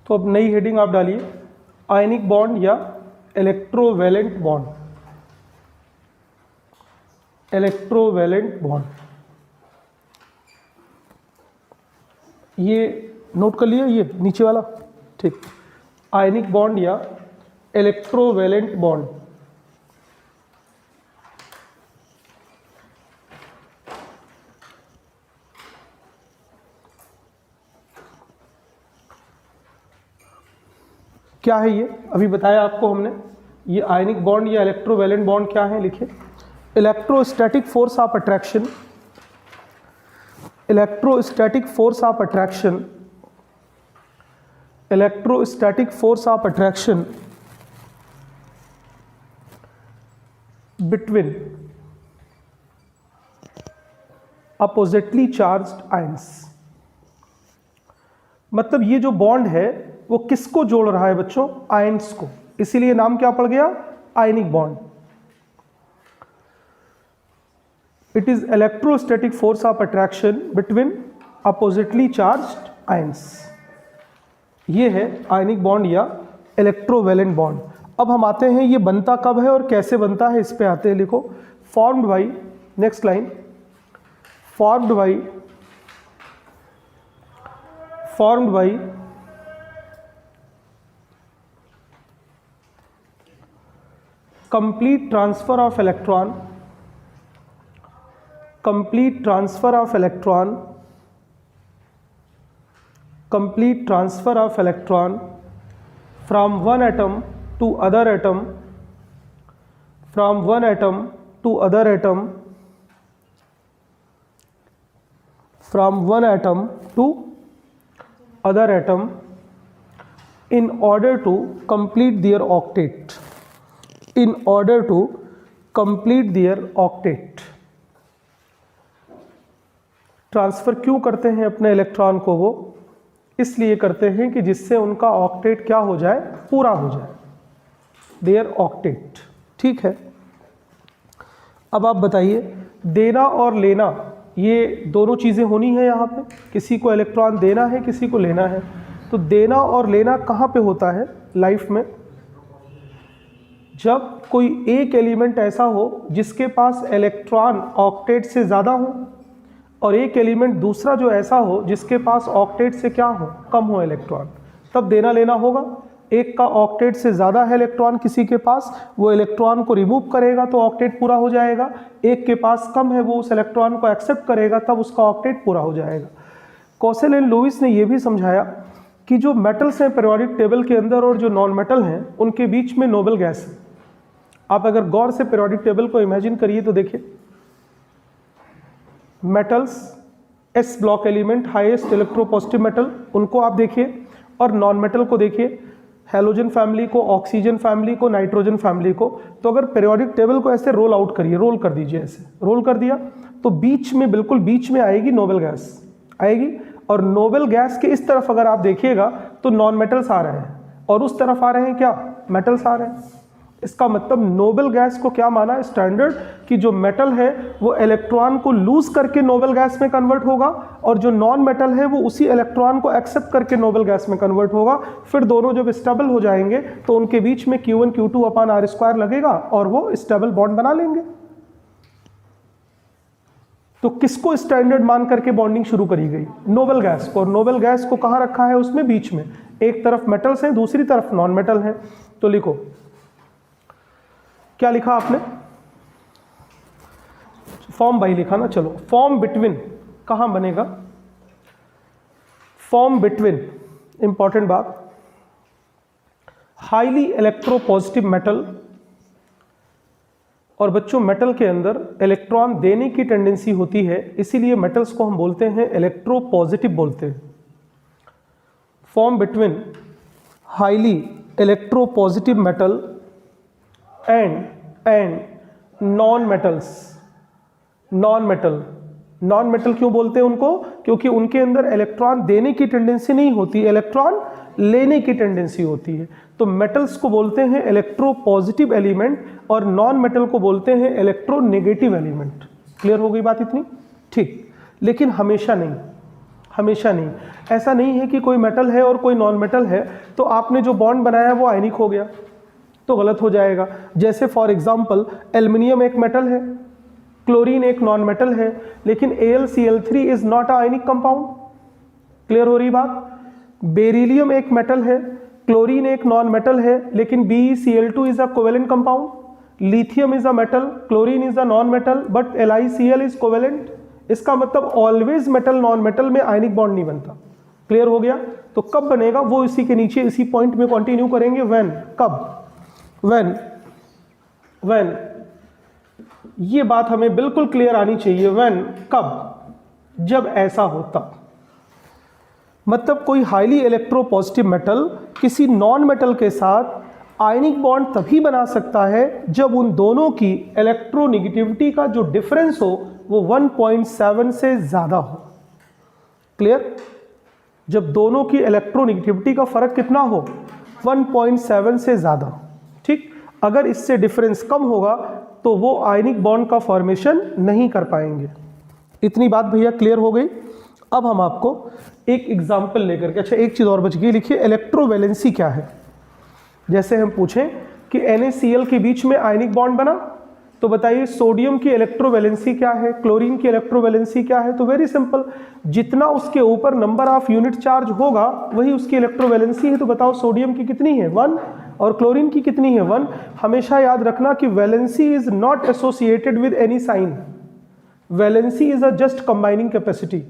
तो अब नई हेडिंग आप डालिए, आयनिक बॉन्ड या इलेक्ट्रोवैलेंट बॉन्ड। इलेक्ट्रोवैलेंट बॉन्ड, ये नोट कर लिया, ये नीचे वाला, ठीक। आयनिक बॉन्ड या इलेक्ट्रोवैलेंट बॉन्ड। क्या है ये, अभी बताया आपको हमने। ये आयनिक बॉन्ड या इलेक्ट्रोवैलेंट बॉन्ड क्या है, लिखिए। Electrostatic force of attraction, electrostatic force of attraction, electrostatic force of attraction between oppositely charged ions. मतलब ये जो बॉन्ड है वो किसको जोड़ रहा है बच्चों, आयंस को, इसीलिए नाम क्या पड़ गया, ionic bond. It is electrostatic force of attraction between oppositely charged ions. ये है आयनिक बॉन्ड या इलेक्ट्रोवैलेंट बॉन्ड। अब हम आते हैं ये बनता कब है और कैसे बनता है, इस पे आते हैं। लिखो, formed by, next line, formed by complete transfer of electron, complete transfer of electron, complete transfer of electron from one atom to other atom, from one atom to other atom, from one atom to other atom in order to complete their octet, in order to complete their octet। Transfer क्यों करते हैं अपने electron को, वो इसलिए करते हैं कि जिससे उनका ऑक्टेट क्या हो जाए, पूरा हो जाए, देयर ऑक्टेट। ठीक है, अब आप बताइए, देना और लेना ये दोनों चीज़ें होनी है यहाँ पे, किसी को इलेक्ट्रॉन देना है, किसी को लेना है। तो देना और लेना कहाँ पे होता है लाइफ में, जब कोई एक एलिमेंट ऐसा हो जिसके पास इलेक्ट्रॉन ऑक्टेट से ज़्यादा हो, और एक एलिमेंट दूसरा जो ऐसा हो जिसके पास ऑक्टेट से क्या हो, कम हो इलेक्ट्रॉन, तब देना लेना होगा। एक का ऑक्टेट से ज़्यादा है इलेक्ट्रॉन किसी के पास, वो इलेक्ट्रॉन को रिमूव करेगा तो ऑक्टेट पूरा हो जाएगा। एक के पास कम है, वो उस इलेक्ट्रॉन को एक्सेप्ट करेगा, तब उसका ऑक्टेट पूरा हो जाएगा। कौशल एंड लुईस ने यह भी समझाया कि जो मेटल्स हैं पीरियोडिक टेबल के अंदर और जो नॉन मेटल हैं उनके बीच में नोबल गैस है। आप अगर गौर से पीरियोडिक टेबल को इमेजिन करिए तो देखिए, metals, S block element, highest electropositive metal, उनको आप देखिए, और नॉन मेटल को देखिए, हेलोजन फैमिली को, ऑक्सीजन फैमिली को, नाइट्रोजन फैमिली को। तो अगर पीरियोडिक टेबल को ऐसे रोल आउट करिए, रोल कर दीजिए, ऐसे रोल कर दिया तो बीच में, बिल्कुल बीच में आएगी नोबल गैस आएगी, और नोबल गैस के इस तरफ अगर आप देखिएगा तो नॉन मेटल्स आ रहे हैं, और उस तरफ आ रहे हैं क्या, मेटल्स आ रहे हैं। इसका मतलब नोबल गैस को क्या माना स्टैंडर्ड कि जो मेटल है वो इलेक्ट्रॉन को लूज करके नोबल गैस में कन्वर्ट होगा और जो नॉन मेटल है वो उसी इलेक्ट्रॉन को एक्सेप्ट करके नोबल गैस में कन्वर्ट होगा। फिर दोनों जब स्टेबल हो जाएंगे तो उनके बीच में Q1 Q2 upon R square लगेगा और वो स्टेबल बॉन्ड बना लेंगे। तो किसको स्टैंडर्ड मान करके बॉन्डिंग शुरू करी गई? नोबल गैस को। और नोबल गैस को कहाँ रखा है? उसमें बीच में, एक तरफ मेटल्स हैं दूसरी तरफ नॉन मेटल हैं। तो लिखो, क्या लिखा आपने? फॉर्म बाई लिखा ना। चलो, फॉर्म बिटवीन कहाँ बनेगा? फॉर्म बिटवीन, इंपॉर्टेंट बात, हाईली इलेक्ट्रोपॉजिटिव मेटल। और बच्चों मेटल के अंदर इलेक्ट्रॉन देने की टेंडेंसी होती है, इसीलिए मेटल्स को हम बोलते हैं इलेक्ट्रोपॉजिटिव बोलते हैं। Form between highly electropositive metal and non metals. Non metal क्यों बोलते हैं उनको? क्योंकि उनके अंदर इलेक्ट्रॉन देने की टेंडेंसी नहीं होती, इलेक्ट्रॉन लेने की टेंडेंसी होती है। तो मेटल्स को बोलते हैं इलेक्ट्रोपॉजिटिव एलिमेंट और नॉन मेटल को बोलते हैं इलेक्ट्रोनेगेटिव एलिमेंट। क्लियर हो गई बात इतनी? ठीक। लेकिन हमेशा नहीं, हमेशा नहीं। ऐसा नहीं है कि कोई मेटल है और कोई नॉन मेटल है तो आपने जो बॉन्ड बनाया वो आयनिक हो गया, तो गलत हो जाएगा। जैसे फॉर एग्जांपल एल्युमिनियम एक मेटल है, क्लोरीन एक नॉन मेटल है, लेकिन AlCl3 is not a ionic compound. Clear हो रही बात? बेरिलियम एक मेटल है, क्लोरीन एक नॉन मेटल है, लेकिन BeCl2 is a covalent compound. Lithium is a metal, chlorine is a non metal, but LiCl is covalent. इसका मतलब ऑलवेज मेटल नॉन मेटल में आयनिक बॉन्ड नहीं बनता। क्लियर हो गया? तो कब बनेगा वो इसी के नीचे इसी पॉइंट में कंटिन्यू करेंगे। व्हेन, कब? व्हेन ये बात हमें बिल्कुल क्लियर आनी चाहिए। व्हेन, कब? जब ऐसा हो तब। मतलब कोई हाईली इलेक्ट्रोपॉजिटिव मेटल किसी नॉन मेटल के साथ आयनिक बॉन्ड तभी बना सकता है जब उन दोनों की इलेक्ट्रोनेगेटिविटी का जो डिफरेंस हो वो 1.7 से ज्यादा हो। क्लियर? जब दोनों की इलेक्ट्रोनेगेटिविटी का फर्क कितना हो? 1.7 से ज्यादा। ठीक। अगर इससे डिफरेंस कम होगा तो वो आयनिक बॉन्ड का फॉर्मेशन नहीं कर पाएंगे। इतनी बात भैया क्लियर हो गई? अब हम आपको एक एग्जांपल लेकर के, अच्छा एक चीज और बच गई, लिखिए इलेक्ट्रोवैलेंसी क्या है। जैसे हम पूछें कि NaCl के बीच में आयनिक बॉन्ड बना, तो बताइए सोडियम की इलेक्ट्रोवैलेंसी क्या है, क्लोरीन की इलेक्ट्रोवैलेंसी क्या है? तो वेरी सिंपल, जितना उसके ऊपर नंबर ऑफ यूनिट चार्ज होगा वही उसकी इलेक्ट्रोवैलेंसी है। तो बताओ सोडियम की कितनी है? 1, और क्लोरीन की कितनी है? 1। हमेशा याद रखना कि valency is not associated with any sign. Valency is a just combining capacity.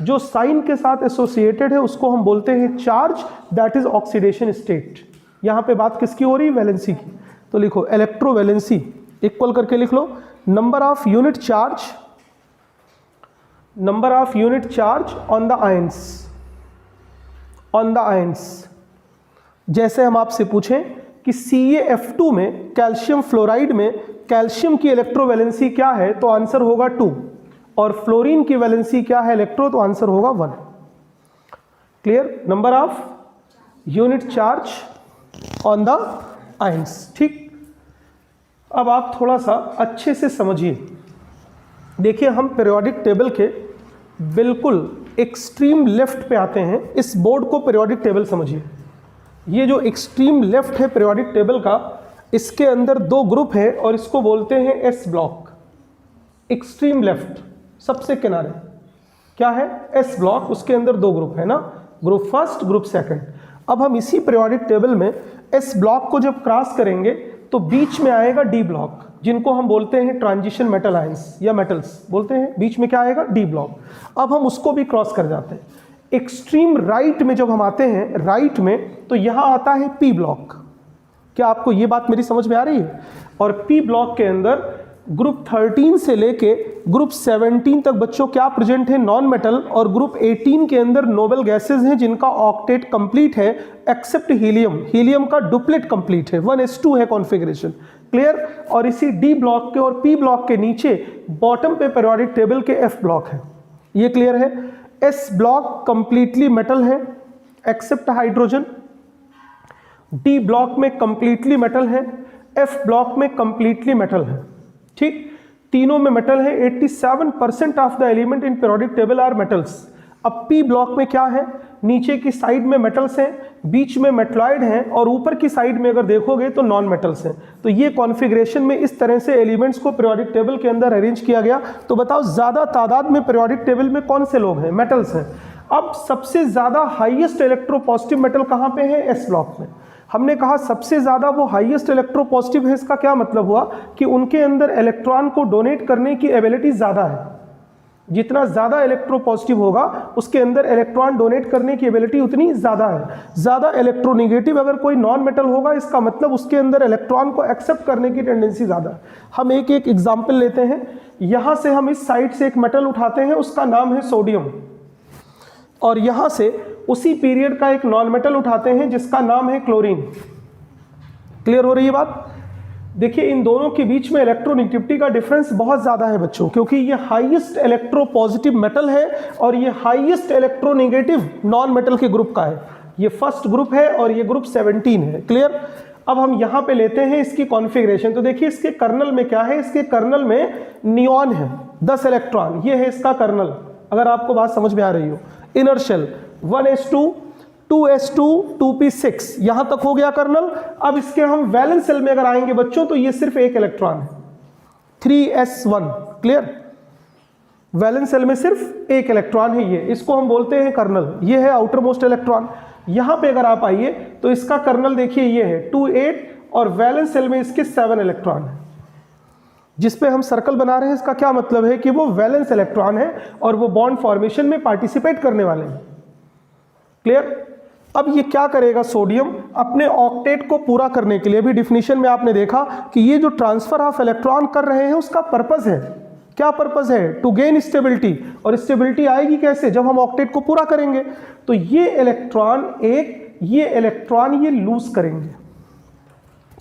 जो साइन के साथ एसोसिएटेड है उसको हम बोलते हैं charge, that is oxidation state. यहां पे बात किसकी हो रही है? वैलेंसी की। तो लिखो इलेक्ट्रोवैलेंसी इक्वल करके लिख लो number of unit charge, number of unit charge on the ions, on the ions. जैसे हम आपसे पूछें कि CaF2 में, कैल्शियम फ्लोराइड में कैल्शियम की इलेक्ट्रोवैलेंसी क्या है, तो आंसर होगा 2। और फ्लोरीन की वैलेंसी क्या है इलेक्ट्रो, तो आंसर होगा 1। Clear? Number of unit charge on the ions. ठीक। अब आप थोड़ा सा अच्छे से समझिए। देखिए हम पीरियोडिक टेबल के बिल्कुल एक्सट्रीम लेफ्ट पे आते हैं। इस बोर्ड को पीरियोडिक टेबल समझिए। ये जो एक्सट्रीम लेफ्ट है पीरियोडिक टेबल का, इसके अंदर 2 ग्रुप है और इसको बोलते हैं S ब्लॉक। एक्सट्रीम लेफ्ट सबसे किनारे क्या है? S block. उसके अंदर 2 ग्रुप है ना, ग्रुप फर्स्ट, ग्रुप सेकंड। अब हम इसी पीरियोडिक टेबल में S ब्लॉक को जब क्रॉस करेंगे तो बीच में आएगा D ब्लॉक, जिनको हम बोलते हैं ट्रांजिशन मेटल आयंस या मेटल्स बोलते हैं। बीच में क्या आएगा? D block. अब हम उसको भी क्रॉस कर जाते हैं। एक्सट्रीम राइट में जब हम आते हैं, राइट में, तो यहां आता है P ब्लॉक। क्या आपको ये बात मेरी समझ में आ रही है? और P ब्लॉक के अंदर ग्रुप 13 से लेके ग्रुप 17 तक बच्चों क्या प्रेजेंट है? Non metal. और ग्रुप 18 के अंदर नोबल गैसेज हैं जिनका ऑक्टेट कंप्लीट है एक्सेप्ट हीलियम। हीलियम का डुप्लेट कंप्लीट है, 1s2 है कॉन्फ़िगरेशन। क्लियर? और इसी D ब्लॉक के और P ब्लॉक के नीचे बॉटम पे पीरियोडिक टेबल के F ब्लॉक है। ये क्लियर है? S ब्लॉक कंप्लीटली मेटल है एक्सेप्ट हाइड्रोजन। D ब्लॉक में कंप्लीटली मेटल है F ब्लॉक में कंप्लीटली मेटल है, ठीक, तीनों में मेटल है। 87% of the element in periodic table are metals. अब P ब्लॉक में क्या है, नीचे की साइड में मेटल्स हैं, बीच में मेटलॉइड हैं और ऊपर की साइड में अगर देखोगे तो नॉन मेटल्स हैं। तो ये कॉन्फ़िगरेशन में इस तरह से एलिमेंट्स को पीरियोडिक टेबल के अंदर अरेंज किया गया। तो बताओ ज़्यादा तादाद में पीरियोडिक टेबल में कौन से लोग हैं, मेटल्स हैं। अब सबसे ज़्यादा हाईएस्ट इलेक्ट्रोपॉजिटिव मेटल कहाँ पे है, S ब्लॉक में। हमने कहा सबसे ज़्यादा वो हाईएस्ट इलेक्ट्रोपॉजिटिव है, इसका क्या मतलब हुआ कि उनके अंदर इलेक्ट्रॉन को डोनेट करने की एबिलिटी ज़्यादा है। जितना ज़्यादा इलेक्ट्रोपॉजिटिव होगा उसके अंदर इलेक्ट्रॉन डोनेट करने की एबिलिटी उतनी ज़्यादा है। ज़्यादा इलेक्ट्रोनेगेटिव अगर कोई नॉन मेटल होगा, इसका मतलब उसके अंदर इलेक्ट्रॉन को एक्सेप्ट करने की टेंडेंसी ज़्यादा है। हम एक एक एग्जाम्पल लेते हैं। यहाँ से हम इस साइड से एक मेटल उठाते हैं, उसका नाम है सोडियम, और यहाँ से उसी पीरियड का एक नॉन मेटल उठाते हैं जिसका नाम है क्लोरीन। क्लियर हो रही है बात। देखिए इन दोनों के बीच में इलेक्ट्रोनेगेटिविटी का डिफरेंस बहुत ज़्यादा है बच्चों, क्योंकि ये हाईएस्ट इलेक्ट्रोपॉजिटिव मेटल है और ये हाईएस्ट इलेक्ट्रोनेगेटिव नॉन मेटल के ग्रुप का है। ये फर्स्ट ग्रुप है और ये ग्रुप 17 है। क्लियर। अब हम यहाँ पे लेते हैं इसकी कॉन्फ़िगरेशन। तो देखिए इसके कर्नल में क्या है, इसके कर्नल में नियॉन है 10 इलेक्ट्रॉन, ये है इसका कर्नल, अगर आपको बात समझ में आ रही हो। Inner shell 1s2 2s2 2p6, यहां तक हो गया कर्नल। अब इसके हम वैलेंस सेल में अगर आएंगे बच्चों तो ये सिर्फ एक इलेक्ट्रॉन है 3s1। क्लियर। वैलेंस सेल में सिर्फ एक इलेक्ट्रॉन है ये, इसको हम बोलते हैं कर्नल। ये है आउटर मोस्ट इलेक्ट्रॉन। यहां पे अगर आप आइए तो इसका कर्नल देखिए ये है 2 8 और वैलेंस सेल में इसके 7 इलेक्ट्रॉन है। जिस पे हम सर्कल बना रहे हैं इसका क्या मतलब है कि वो वैलेंस इलेक्ट्रॉन है और वो बॉन्ड फॉर्मेशन में पार्टिसिपेट करने वाले हैं। क्लियर। अब ये क्या करेगा सोडियम अपने ऑक्टेट को पूरा करने के लिए, भी डिफिनीशन में आपने देखा कि ये जो ट्रांसफर ऑफ इलेक्ट्रॉन कर रहे हैं उसका पर्पस है, क्या पर्पस है, टू गेन स्टेबिलिटी। और स्टेबिलिटी आएगी कैसे, जब हम ऑक्टेट को पूरा करेंगे। तो ये इलेक्ट्रॉन ये लूज करेंगे,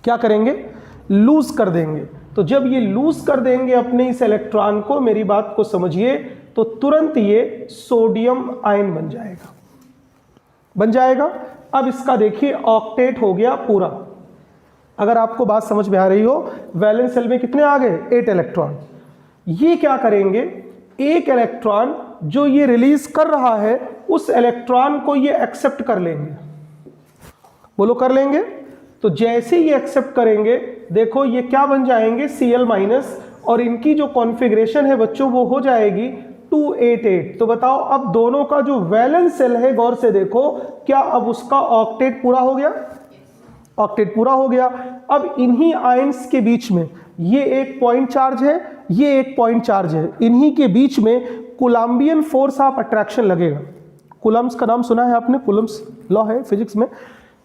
क्या करेंगे, लूज कर देंगे। तो जब ये लूज कर देंगे अपने इस इलेक्ट्रॉन को, मेरी बात को समझिए, तो तुरंत ये सोडियम आयन बन जाएगा। अब इसका देखिए ऑक्टेट हो गया पूरा। अगर आपको बात समझ में आ रही हो, वैलेंस सेल में कितने आ गए, 8 इलेक्ट्रॉन। ये क्या करेंगे, एक इलेक्ट्रॉन जो ये रिलीज कर रहा है उस इलेक्ट्रॉन को ये एक्सेप्ट कर लेंगे। बोलो कर लेंगे। तो जैसे ये एक्सेप्ट करेंगे, देखो ये क्या बन जाएंगे, Cl-, और इनकी जो कॉन्फ़िगरेशन है बच्चों वो हो जाएगी 288। तो बताओ अब दोनों का जो वैलेंस सेल है, गौर से देखो, क्या अब उसका ऑक्टेट पूरा हो गया, ऑक्टेट पूरा हो गया। अब इन्हीं आयंस के बीच में ये एक पॉइंट चार्ज है, ये एक पॉइंट चार्ज है, इन्हीं के बीच में कूलम्बियन फोर्स ऑफ अट्रैक्शन लगेगा। कूलम्ब्स का नाम सुना है आपने, कूलम्ब्स लॉ है फिजिक्स में।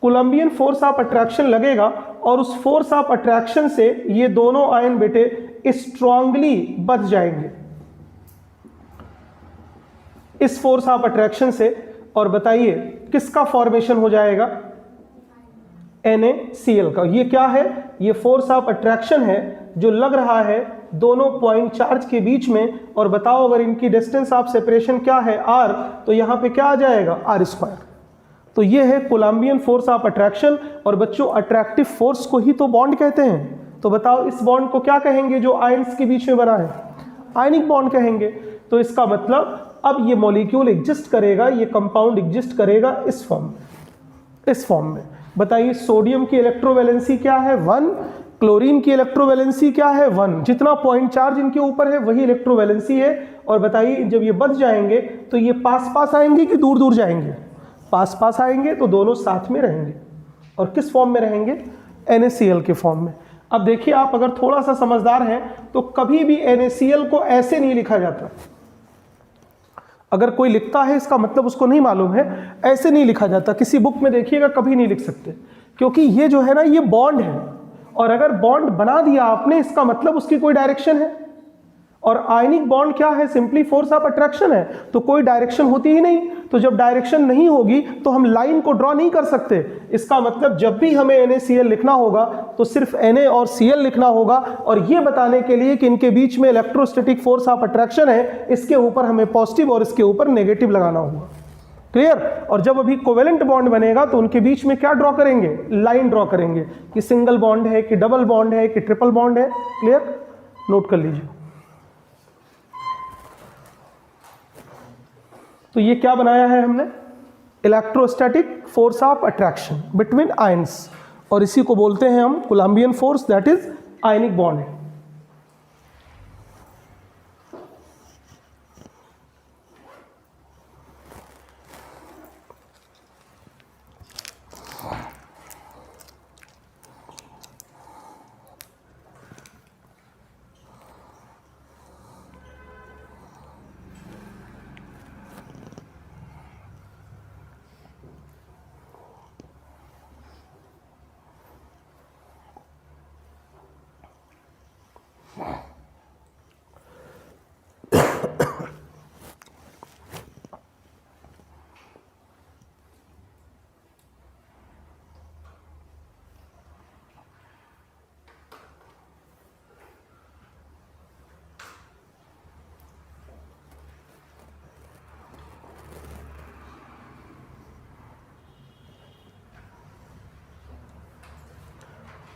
कूलम्बियन फोर्स ऑफ अट्रैक्शन लगेगा और उस फोर्स ऑफ अट्रैक्शन से ये दोनों आयन बेटे स्ट्रांगली बच जाएंगे इस फोर्स ऑफ अट्रैक्शन से। और बताइए किसका फॉर्मेशन हो जाएगा, NaCl का। ये क्या है, ये फोर्स ऑफ अट्रैक्शन है जो लग रहा है दोनों पॉइंट चार्ज के बीच में। और बताओ अगर इनकी डिस्टेंस ऑफ सेपरेशन क्या है, r, तो यहां पे क्या आ जाएगा, r²। तो ये है कोलम्बियन फोर्स ऑफ अट्रैक्शन। और बच्चों अट्रैक्टिव फोर्स को ही तो बॉन्ड कहते हैं। तो बताओ इस बॉन्ड को क्या कहेंगे जो आयंस के बीच में बना है, आयनिक बॉन्ड कहेंगे। तो इसका मतलब अब ये मॉलिक्यूल एग्जिस्ट करेगा, ये कंपाउंड एग्जिस्ट करेगा इस फॉर्म में। बताइए सोडियम की इलेक्ट्रोवैलेंसी क्या है, 1, क्लोरीन की इलेक्ट्रोवैलेंसी क्या है, 1। जितना पॉइंट चार्ज इनके ऊपर है वही इलेक्ट्रोवैलेंसी है। और बताइए जब ये बच जाएंगे तो ये पास आएंगे कि दूर दूर जाएंगे, पास आएंगे, तो दोनों साथ में रहेंगे। और किस फॉर्म में रहेंगे, NaCl के फॉर्म में। अब देखिए आप अगर थोड़ा सा समझदार हैं तो कभी भी NaCl को ऐसे नहीं लिखा जाता। अगर कोई लिखता है इसका मतलब उसको नहीं मालूम है, ऐसे नहीं लिखा जाता। किसी बुक में देखिएगा कभी नहीं लिख सकते, क्योंकि ये जो है ना ये बॉन्ड है। और अगर बॉन्ड बना दिया आपने, इसका मतलब उसकी कोई डायरेक्शन है। और आयनिक बॉन्ड क्या है, सिंपली फोर्स ऑफ अट्रैक्शन है, तो कोई डायरेक्शन होती ही नहीं। तो जब डायरेक्शन नहीं होगी तो हम लाइन को ड्रॉ नहीं कर सकते। इसका मतलब जब भी हमें NaCl लिखना होगा तो सिर्फ Na और Cl लिखना होगा। और ये बताने के लिए कि इनके बीच में इलेक्ट्रोस्टैटिक फोर्स ऑफ अट्रैक्शन है, इसके ऊपर हमें पॉजिटिव और इसके ऊपर नेगेटिव लगाना होगा। क्लियर। और जब अभी कोवेलेंट बॉन्ड बनेगा तो उनके बीच में क्या ड्रॉ करेंगे, लाइन ड्रॉ करेंगे कि सिंगल बॉन्ड है कि डबल बॉन्ड है कि ट्रिपल बॉन्ड है। क्लियर, नोट कर लीजिए। तो ये क्या बनाया है हमने, electrostatic force of attraction between ions, और इसी को बोलते हैं हम Columbian force, that is ionic bond.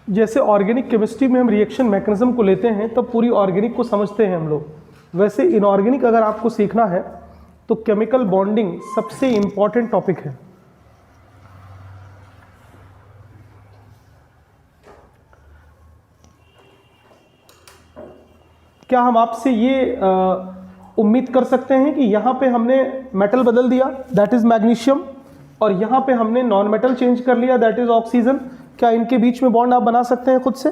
जैसे ऑर्गेनिक केमिस्ट्री में हम रिएक्शन मैकेनिज्म को लेते हैं तब पूरी ऑर्गेनिक को समझते हैं हम लोग, वैसे इनऑर्गेनिक अगर आपको सीखना है तो केमिकल बॉन्डिंग सबसे इंपॉर्टेंट टॉपिक है। क्या हम आपसे ये उम्मीद कर सकते हैं कि यहाँ पे हमने मेटल बदल दिया, दैट इज मैग्नीशियम, और यहाँ पे हमने नॉन मेटल चेंज कर लिया, दैट इज ऑक्सीजन? क्या इनके बीच में बॉन्ड आप बना सकते हैं खुद से?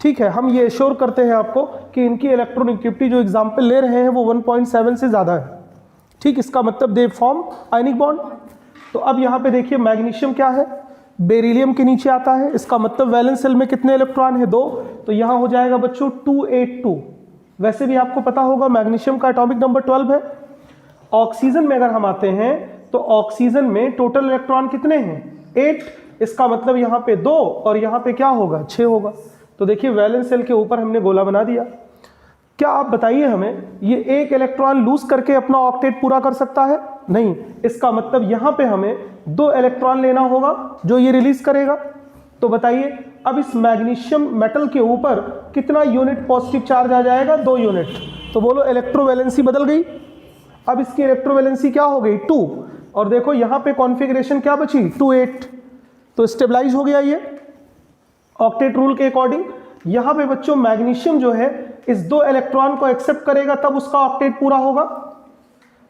ठीक है, हम ये एश्योर करते हैं आपको कि इनकी इलेक्ट्रोनेगेटिविटी जो एग्जाम्पल ले रहे हैं वो 1.7 से ज़्यादा है। ठीक, इसका मतलब दे फॉर्म आयनिक बॉन्ड। तो अब यहाँ पे देखिए मैग्नीशियम क्या है, बेरिलियम के नीचे आता है, इसका मतलब वैलेंस शेल में कितने इलेक्ट्रॉन है, 2, तो यहाँ हो जाएगा बच्चों 282। वैसे भी आपको पता होगा मैग्नीशियम का एटॉमिक नंबर 12 है। ऑक्सीजन में अगर हम आते हैं तो ऑक्सीजन में टोटल इलेक्ट्रॉन कितने हैं, 8, इसका मतलब यहाँ पे 2 और यहाँ पे क्या होगा, 6 होगा। तो देखिए वैलेंस शेल के ऊपर हमने गोला बना दिया। क्या आप बताइए हमें, ये एक इलेक्ट्रॉन लूज करके अपना ऑक्टेट पूरा कर सकता है? नहीं, इसका मतलब यहाँ पे हमें 2 इलेक्ट्रॉन लेना होगा जो ये रिलीज करेगा। तो बताइए अब इस मैग्नीशियम मेटल के ऊपर कितना यूनिट पॉजिटिव चार्ज आ जाएगा, 2 यूनिट। तो बोलो इलेक्ट्रोवैलेंसी बदल गई। अब इसकी इलेक्ट्रोवैलेंसी क्या हो गई, 2, और देखो यहाँ पे कॉन्फ़िगरेशन क्या बची, 2-8, तो स्टेबलाइज हो गया ये ऑक्टेट रूल के अकॉर्डिंग। यहाँ पे बच्चों मैग्नीशियम जो है इस 2 इलेक्ट्रॉन को एक्सेप्ट करेगा तब उसका ऑक्टेट पूरा होगा।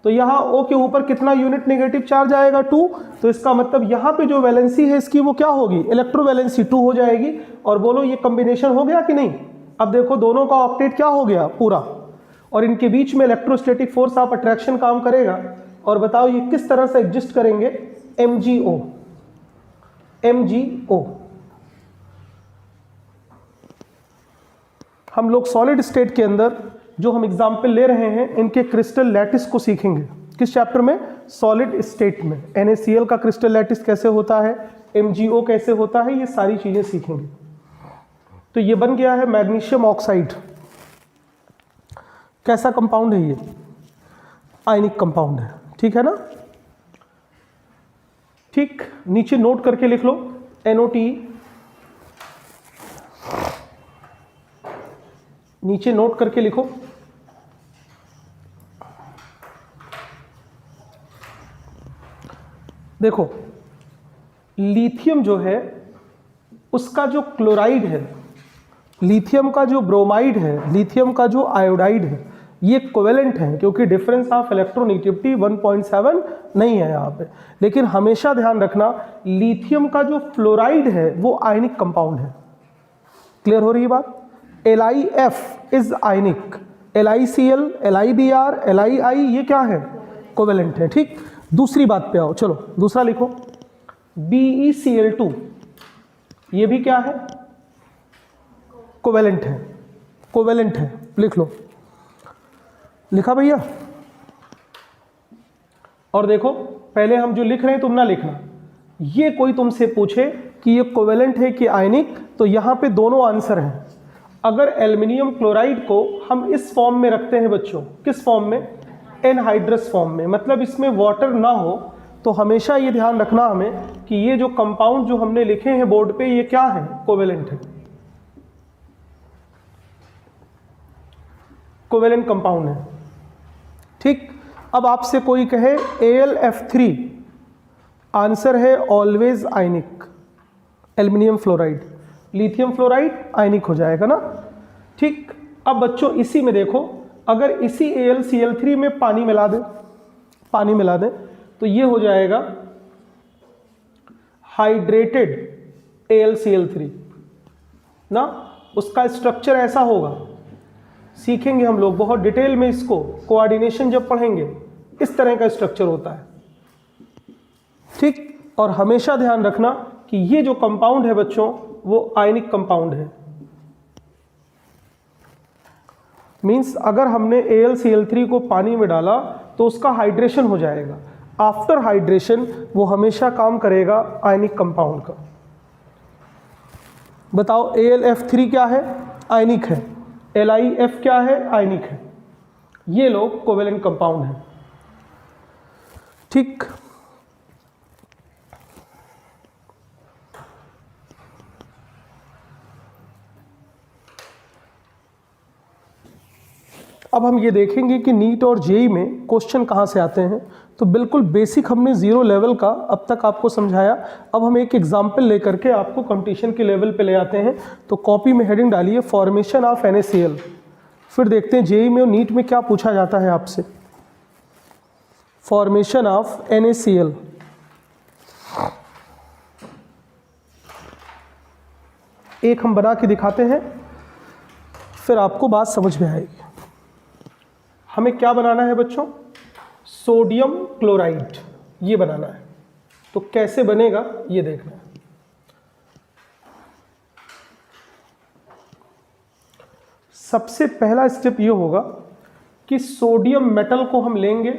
तो यहाँ O के ऊपर कितना यूनिट नेगेटिव चार्ज आएगा, 2, तो इसका मतलब यहाँ पे जो वैलेंसी है इसकी वो क्या होगी, इलेक्ट्रोवैलेंसी 2 हो जाएगी। और बोलो ये कॉम्बिनेशन हो गया कि नहीं? अब देखो दोनों का ऑक्टेट क्या हो गया, पूरा, और इनके बीच में इलेक्ट्रोस्टैटिक फोर्स ऑफ अट्रैक्शन काम करेगा। और बताओ ये किस तरह से एग्जिस्ट करेंगे, MgO। हम लोग सॉलिड स्टेट के अंदर जो हम एग्जाम्पल ले रहे हैं इनके क्रिस्टल लैटिस को सीखेंगे। किस चैप्टर में, सॉलिड स्टेट में। NaCl का क्रिस्टल लैटिस कैसे होता है, MgO कैसे होता है, ये सारी चीजें सीखेंगे। तो ये बन गया है मैग्नीशियम ऑक्साइड। कैसा कंपाउंड है ये, आयनिक कंपाउंड है, ठीक है ना। ठीक, नीचे नोट करके लिख लो NOT, नीचे नोट करके लिखो। देखो लिथियम जो है उसका जो क्लोराइड है, लिथियम का जो ब्रोमाइड है, लिथियम का जो आयोडाइड है, ये कोवेलेंट है क्योंकि डिफरेंस ऑफ इलेक्ट्रोनेगेटिविटी 1.7 नहीं है यहाँ पे। लेकिन हमेशा ध्यान रखना लिथियम का जो फ्लोराइड है वो आयनिक कंपाउंड है। क्लियर हो रही है बात? LiF is ionic, LiCl, LiBr, Li ये क्या है, कोवेलेंट है। ठीक, दूसरी बात पे आओ, चलो दूसरा लिखो, BeCl2, ये भी क्या है, कोवेलेंट है, कोवेलेंट है, लिख लो। लिखा भैया? और देखो पहले हम जो लिख रहे हैं तुम ना लिखना, ये कोई तुमसे पूछे कि ये कोवेलेंट है कि आयनिक, तो यहाँ पे दोनों आंसर हैं। अगर एल्युमिनियम क्लोराइड को हम इस फॉर्म में रखते हैं बच्चों, किस फॉर्म में, एनहाइड्रस फॉर्म में, मतलब इसमें वाटर ना हो, तो हमेशा ये ध्यान रखना हमें कि ये जो कंपाउंड जो हमने लिखे हैं बोर्ड पे ये क्या है, कोवेलेंट है, कोवेलेंट कंपाउंड है। ठीक, अब आपसे कोई कहे AlF3, आंसर है ऑलवेज आयनिक, एल्युमिनियम फ्लोराइड, लिथियम फ्लोराइड आयनिक हो जाएगा ना। ठीक, अब बच्चों इसी में देखो, अगर इसी AlCl3 में पानी मिला दें तो ये हो जाएगा हाइड्रेटेड AlCl3 ना। उसका स्ट्रक्चर ऐसा होगा, सीखेंगे हम लोग बहुत डिटेल में इसको, कोऑर्डिनेशन जब पढ़ेंगे, इस तरह का स्ट्रक्चर होता है। ठीक, और हमेशा ध्यान रखना कि ये जो कंपाउंड है बच्चों वो आयनिक कंपाउंड है। मींस अगर हमने AlCl3 को पानी में डाला तो उसका हाइड्रेशन हो जाएगा, आफ्टर हाइड्रेशन वो हमेशा काम करेगा आयनिक कंपाउंड का। बताओ AlF3 क्या है, आयनिक है, LiF क्या है, आयनिक है। ये लोग कोवेलेंट कंपाउंड हैं। ठीक, अब हम ये देखेंगे कि नीट और जेई में क्वेश्चन कहाँ से आते हैं। तो बिल्कुल बेसिक हमने 0 लेवल का अब तक आपको समझाया। अब हम एक एग्जाम्पल लेकर के आपको कंपटीशन के लेवल पे ले आते हैं। तो कॉपी में हेडिंग डालिए फॉर्मेशन ऑफ NaCl, फिर देखते हैं जेई में और नीट में क्या पूछा जाता है आपसे। फॉर्मेशन ऑफ NaCl, एक हम बना के दिखाते हैं, फिर आपको बात समझ में आएगी। हमें क्या बनाना है बच्चों, सोडियम क्लोराइड, ये बनाना है। तो कैसे बनेगा ये देखना है। सबसे पहला स्टेप ये होगा कि सोडियम मेटल को हम लेंगे।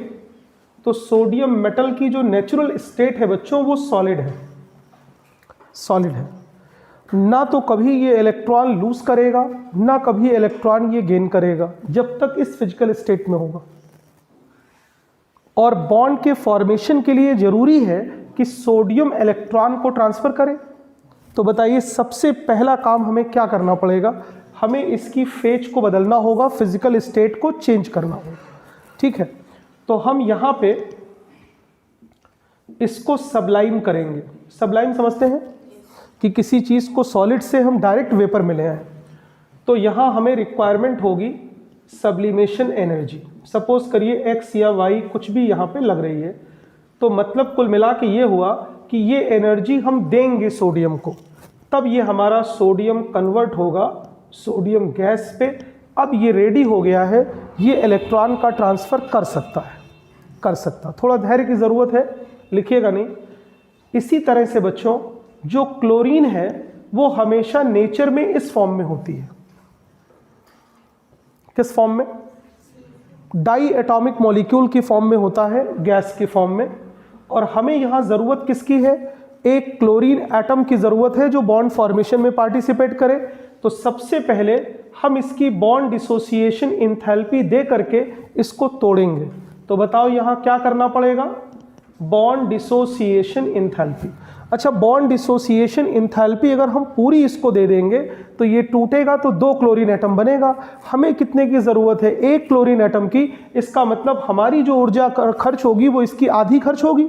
तो सोडियम मेटल की जो नेचुरल स्टेट है बच्चों वो सॉलिड है, सॉलिड है। ना तो कभी ये इलेक्ट्रॉन लूज करेगा, ना कभी इलेक्ट्रॉन ये गेन करेगा, जब तक इस फिजिकल स्टेट में होगा। और बॉन्ड के फॉर्मेशन के लिए जरूरी है कि सोडियम इलेक्ट्रॉन को ट्रांसफर करे। तो बताइए सबसे पहला काम हमें क्या करना पड़ेगा, हमें इसकी फेज को बदलना होगा, फिजिकल स्टेट को चेंज करना होगा। ठीक है, तो हम यहाँ पे इसको सबलाइम करेंगे। सबलाइम समझते हैं कि किसी चीज़ को सॉलिड से हम डायरेक्ट वेपर में ले आए। तो यहाँ हमें रिक्वायरमेंट होगी सब्लिमेशन एनर्जी। सपोज करिए x या y कुछ भी यहाँ पे लग रही है। तो मतलब कुल मिला के ये हुआ कि ये एनर्जी हम देंगे सोडियम को, तब ये हमारा सोडियम कन्वर्ट होगा सोडियम गैस पे। अब ये रेडी हो गया है, ये इलेक्ट्रॉन का ट्रांसफ़र कर सकता। थोड़ा धैर्य की ज़रूरत है, लिखिएगा नहीं। इसी तरह से बच्चों जो क्लोरीन है वो हमेशा नेचर में इस फॉर्म में होती है। किस फॉर्म में, डाई एटॉमिक मॉलिक्यूल की फॉर्म में होता है, गैस की फॉर्म में। और हमें यहाँ ज़रूरत किसकी है, एक क्लोरीन एटम की ज़रूरत है जो बॉन्ड फॉर्मेशन में पार्टिसिपेट करे। तो सबसे पहले हम इसकी बॉन्ड डिसोसिएशन इंथैल्पी दे करके इसको तोड़ेंगे। तो बताओ यहाँ क्या करना पड़ेगा, बॉन्ड डिसोसिएशन इंथैल्पी। अच्छा, बॉन्ड डिसोसिएशन इंथैल्पी अगर हम पूरी इसको दे देंगे तो ये टूटेगा तो 2 क्लोरीन एटम बनेगा। हमें कितने की ज़रूरत है, 1 क्लोरीन एटम की। इसका मतलब हमारी जो ऊर्जा खर्च होगी वो इसकी आधी खर्च होगी।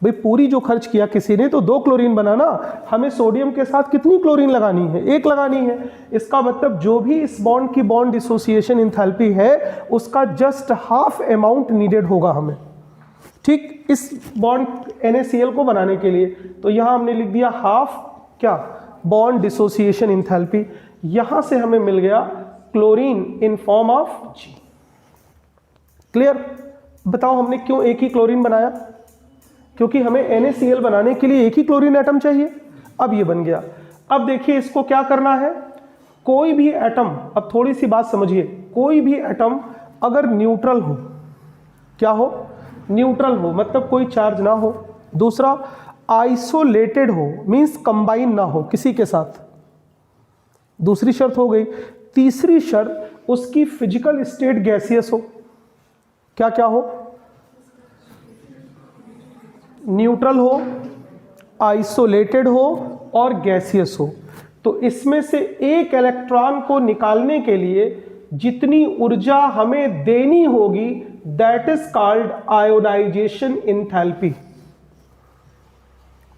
भाई पूरी जो खर्च किया किसी ने तो 2 क्लोरीन बनाना, हमें सोडियम के साथ कितनी क्लोरीन लगानी है, 1 लगानी है। इसका मतलब जो भी इस बॉन्ड की बॉन्ड डिसोसिएशन इंथैल्पी है उसका जस्ट हाफ अमाउंट नीडेड होगा हमें। ठीक, इस बॉन्ड NaCl को बनाने के लिए। तो यहाँ हमने लिख दिया हाफ क्या, बॉन्ड डिसोसिएशन इंथैल्पी। यहाँ से हमें मिल गया chlorine in form of G। Clear. बताओ हमने क्यों एक ही क्लोरीन बनाया, क्योंकि हमें NaCl बनाने के लिए एक ही क्लोरीन एटम चाहिए। अब ये बन गया। अब देखिए इसको क्या करना है, कोई भी एटम, अब थोड़ी सी बात समझिए, कोई भी एटम अगर न्यूट्रल हो, क्या हो, न्यूट्रल हो मतलब कोई चार्ज ना हो। दूसरा आइसोलेटेड हो, मींस कंबाइन ना हो किसी के साथ, दूसरी शर्त हो गई। तीसरी शर्त उसकी फिजिकल स्टेट गैसियस हो। क्या क्या हो, न्यूट्रल हो, आइसोलेटेड हो और गैसियस हो। तो इसमें से एक इलेक्ट्रॉन को निकालने के लिए जितनी ऊर्जा हमें देनी होगी that is called ionisation enthalpy.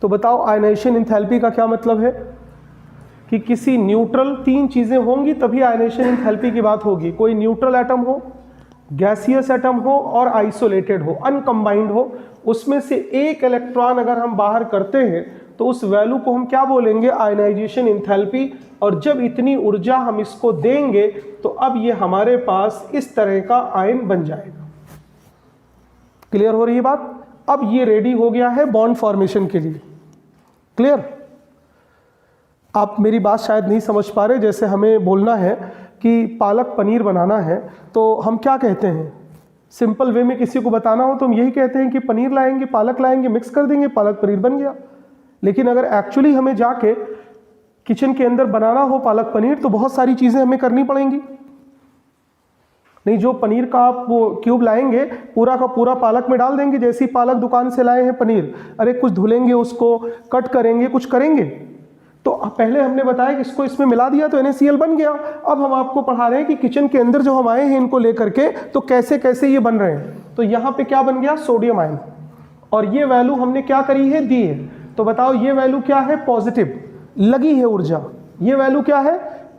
तो बताओ आयोनाइजेशन एंथैल्पी का क्या मतलब है कि किसी न्यूट्रल, तीन चीजें होंगी तभी आयोनाइजेशन एंथैल्पी की बात होगी। कोई न्यूट्रल एटम हो, गैसियस एटम हो और आइसोलेटेड हो, अनकंबाइंड हो, उसमें से एक इलेक्ट्रॉन अगर हम बाहर करते हैं तो उस वैल्यू को हम क्या बोलेंगे, आयोनाइजेशन एंथैल्पी। और जब इतनी ऊर्जा हम इसको देंगे तो अब ये हमारे पास इस तरह का आयन बन जाएगा। क्लियर हो रही है बात? अब ये रेडी हो गया है बॉन्ड फॉर्मेशन के लिए। क्लियर? आप मेरी बात शायद नहीं समझ पा रहे। जैसे हमें बोलना है कि पालक पनीर बनाना है तो हम क्या कहते हैं, सिंपल वे में किसी को बताना हो तो हम यही कहते हैं कि पनीर लाएंगे, पालक लाएंगे, मिक्स कर देंगे, पालक पनीर बन गया। लेकिन अगर एक्चुअली हमें जाके किचन के अंदर बनाना हो पालक पनीर तो बहुत सारी चीज़ें हमें करनी पड़ेंगी। नहीं, जो पनीर का आप वो क्यूब लाएंगे पूरा का पूरा पालक में डाल देंगे। जैसी पालक दुकान से लाए हैं पनीर, अरे कुछ धुलेंगे, उसको कट करेंगे, कुछ करेंगे। तो पहले हमने बताया कि इसको इसमें मिला दिया तो NaCl बन गया। अब हम आपको पढ़ा रहे हैं कि किचन के अंदर जो हम आए हैं इनको लेकर के तो कैसे कैसे ये बन रहे हैं। तो यहाँ पे क्या बन गया, सोडियम आयन। और ये वैल्यू हमने क्या करी है, दी है। तो बताओ ये वैल्यू क्या है, पॉजिटिव, लगी है ऊर्जा। ये वैल्यू क्या है,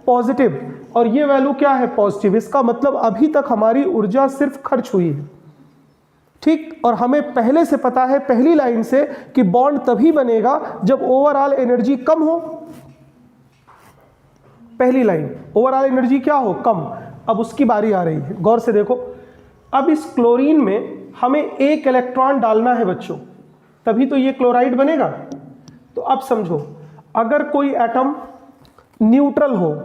पॉजिटिव। और ये वैल्यू क्या है, पॉजिटिव। इसका मतलब अभी तक हमारी ऊर्जा सिर्फ खर्च हुई है। ठीक, और हमें पहले से पता है पहली लाइन से कि बॉन्ड तभी बनेगा जब ओवरऑल एनर्जी कम हो। पहली लाइन, ओवरऑल एनर्जी क्या हो, कम। अब उसकी बारी आ रही है, गौर से देखो। अब इस क्लोरीन में हमें एक इलेक्ट्रॉन डालना है बच्चों, तभी तो ये क्लोराइड बनेगा। तो अब समझो, अगर कोई एटम न्यूट्रल हो,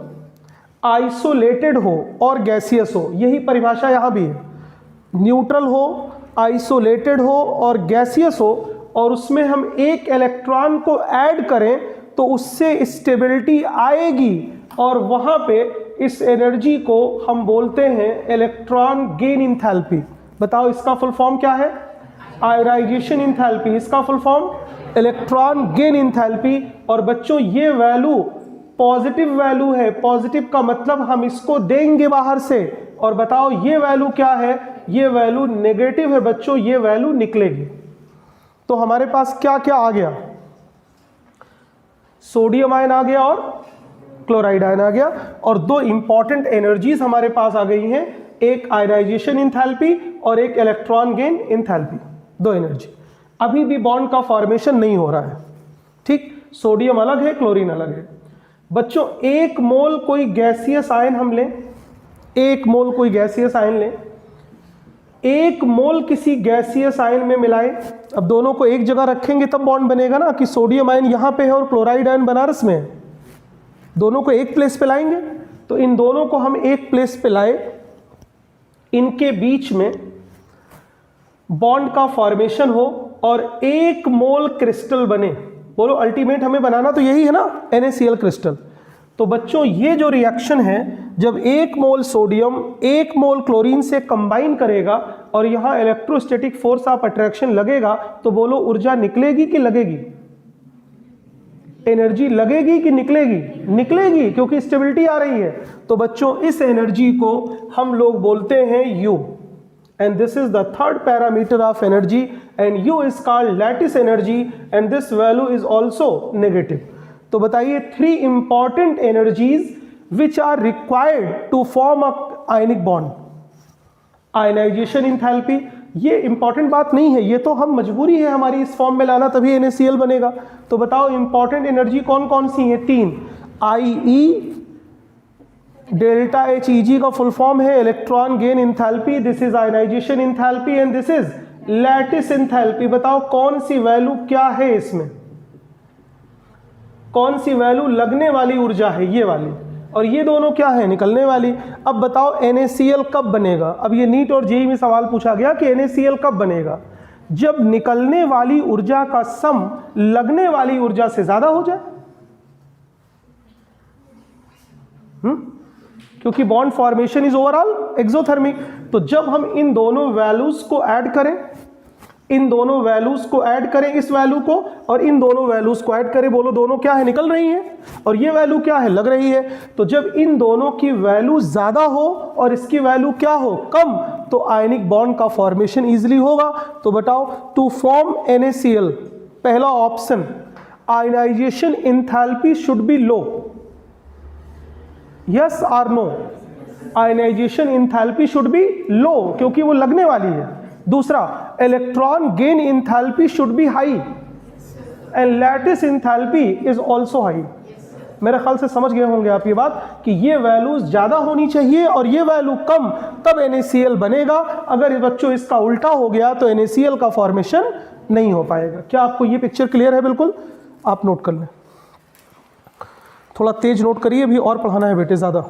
आइसोलेटेड हो और गैसियस हो, यही परिभाषा यहां भी है, न्यूट्रल हो, आइसोलेटेड हो और गैसियस हो, और उसमें हम एक इलेक्ट्रॉन को ऐड करें तो उससे स्टेबिलिटी आएगी और वहां पे इस एनर्जी को हम बोलते हैं इलेक्ट्रॉन गेन एंथैल्पी। बताओ इसका फुल फॉर्म क्या है, आयोनाइजेशन एंथैल्पी। इसका full form electron gain enthalpy. और बच्चों ये वैल्यू पॉजिटिव वैल्यू है। पॉजिटिव का मतलब हम इसको देंगे बाहर से। और बताओ ये वैल्यू क्या है, ये वैल्यू नेगेटिव है बच्चों, ये वैल्यू निकलेगी। तो हमारे पास क्या क्या आ गया, सोडियम आयन आ गया और क्लोराइड आयन आ गया। और दो इंपॉर्टेंट एनर्जीज हमारे पास आ गई हैं, एक आयोनाइजेशन एंथैल्पी और एक इलेक्ट्रॉन गेन एंथैल्पी। दो एनर्जी। अभी भी बॉन्ड का फॉर्मेशन नहीं हो रहा है। ठीक, सोडियम अलग है, क्लोरीन अलग है। बच्चों एक मोल कोई गैसियस आयन हम लें, एक मोल कोई गैसियस आयन लें, एक मोल किसी गैसियस आयन में मिलाएं। अब दोनों को एक जगह रखेंगे तब बॉन्ड बनेगा ना, कि सोडियम आयन यहां पे है और क्लोराइड आयन बनारस में है। दोनों को एक प्लेस पे लाएंगे। तो इन दोनों को हम एक प्लेस पे लाए, इनके बीच में बॉन्ड का फॉर्मेशन हो और एक मोल क्रिस्टल बने। बोलो अल्टीमेट हमें बनाना तो यही है ना, NaCl क्रिस्टल। तो बच्चों ये जो रिएक्शन है, जब एक मोल सोडियम एक मोल क्लोरीन से कंबाइन करेगा और यहां इलेक्ट्रोस्टैटिक फोर्स ऑफ अट्रैक्शन लगेगा, तो बोलो ऊर्जा निकलेगी कि लगेगी, एनर्जी लगेगी कि निकलेगी, निकलेगी, क्योंकि स्टेबिलिटी आ रही है। तो बच्चों इस एनर्जी को हम लोग बोलते हैं U, and this is the third parameter of energy, and U is called lattice energy, and this value is also negative. तो बताइए three important energies which are required to form a ionic bond. Ionization enthalpy, ये important बात नहीं है, ये तो हम मजबूरी है हमारी इस फॉर्म में लाना, तभी NaCl बनेगा। तो बताओ इंपॉर्टेंट एनर्जी कौन कौन सी है, तीन। IE डेल्टा HEG का फुल फॉर्म है electron gain enthalpy, this is ionization enthalpy and this is lattice enthalpy. बताओ कौन सी वैल्यू क्या है इसमें, कौन सी वैल्यू लगने वाली ऊर्जा है, ये वाली, और ये दोनों क्या है, निकलने वाली। अब बताओ NaCl कब बनेगा। अब ये नीट और जेईई में सवाल पूछा गया कि NaCl कब बनेगा, जब निकलने वाली ऊर्जा का सम लगने वाली ऊर्जा से ज्यादा हो जाए। क्योंकि bond formation is overall exothermic. तो जब हम इन दोनों वैल्यूज को ऐड करें इन दोनों वैल्यूज को ऐड करें, इस वैल्यू को और इन दोनों वैल्यूज को ऐड करें, बोलो दोनों क्या है, निकल रही हैं, और ये वैल्यू क्या है, लग रही है। तो जब इन दोनों की वैल्यू ज्यादा हो और इसकी वैल्यू क्या हो, कम, तो आयनिक बॉन्ड का फॉर्मेशन इजीली होगा। तो बताओ, टू फॉर्म NaCl, पहला option, ionization enthalpy should be low, yes और no, ionization enthalpy should be low क्योंकि वो लगने वाली है। दूसरा, electron gain enthalpy should be high and lattice enthalpy is also high. मेरे ख्याल से समझ गए होंगे आप ये बात कि ये वैल्यूज ज्यादा होनी चाहिए और ये वैल्यू कम, तब NaCl बनेगा। अगर बच्चों इसका उल्टा हो गया तो NaCl का फॉर्मेशन नहीं हो पाएगा। क्या आपको ये पिक्चर क्लियर है? बिल्कुल, आप नोट कर लें, थोड़ा तेज नोट करिए, अभी और पढ़ाना है बेटे ज़्यादा।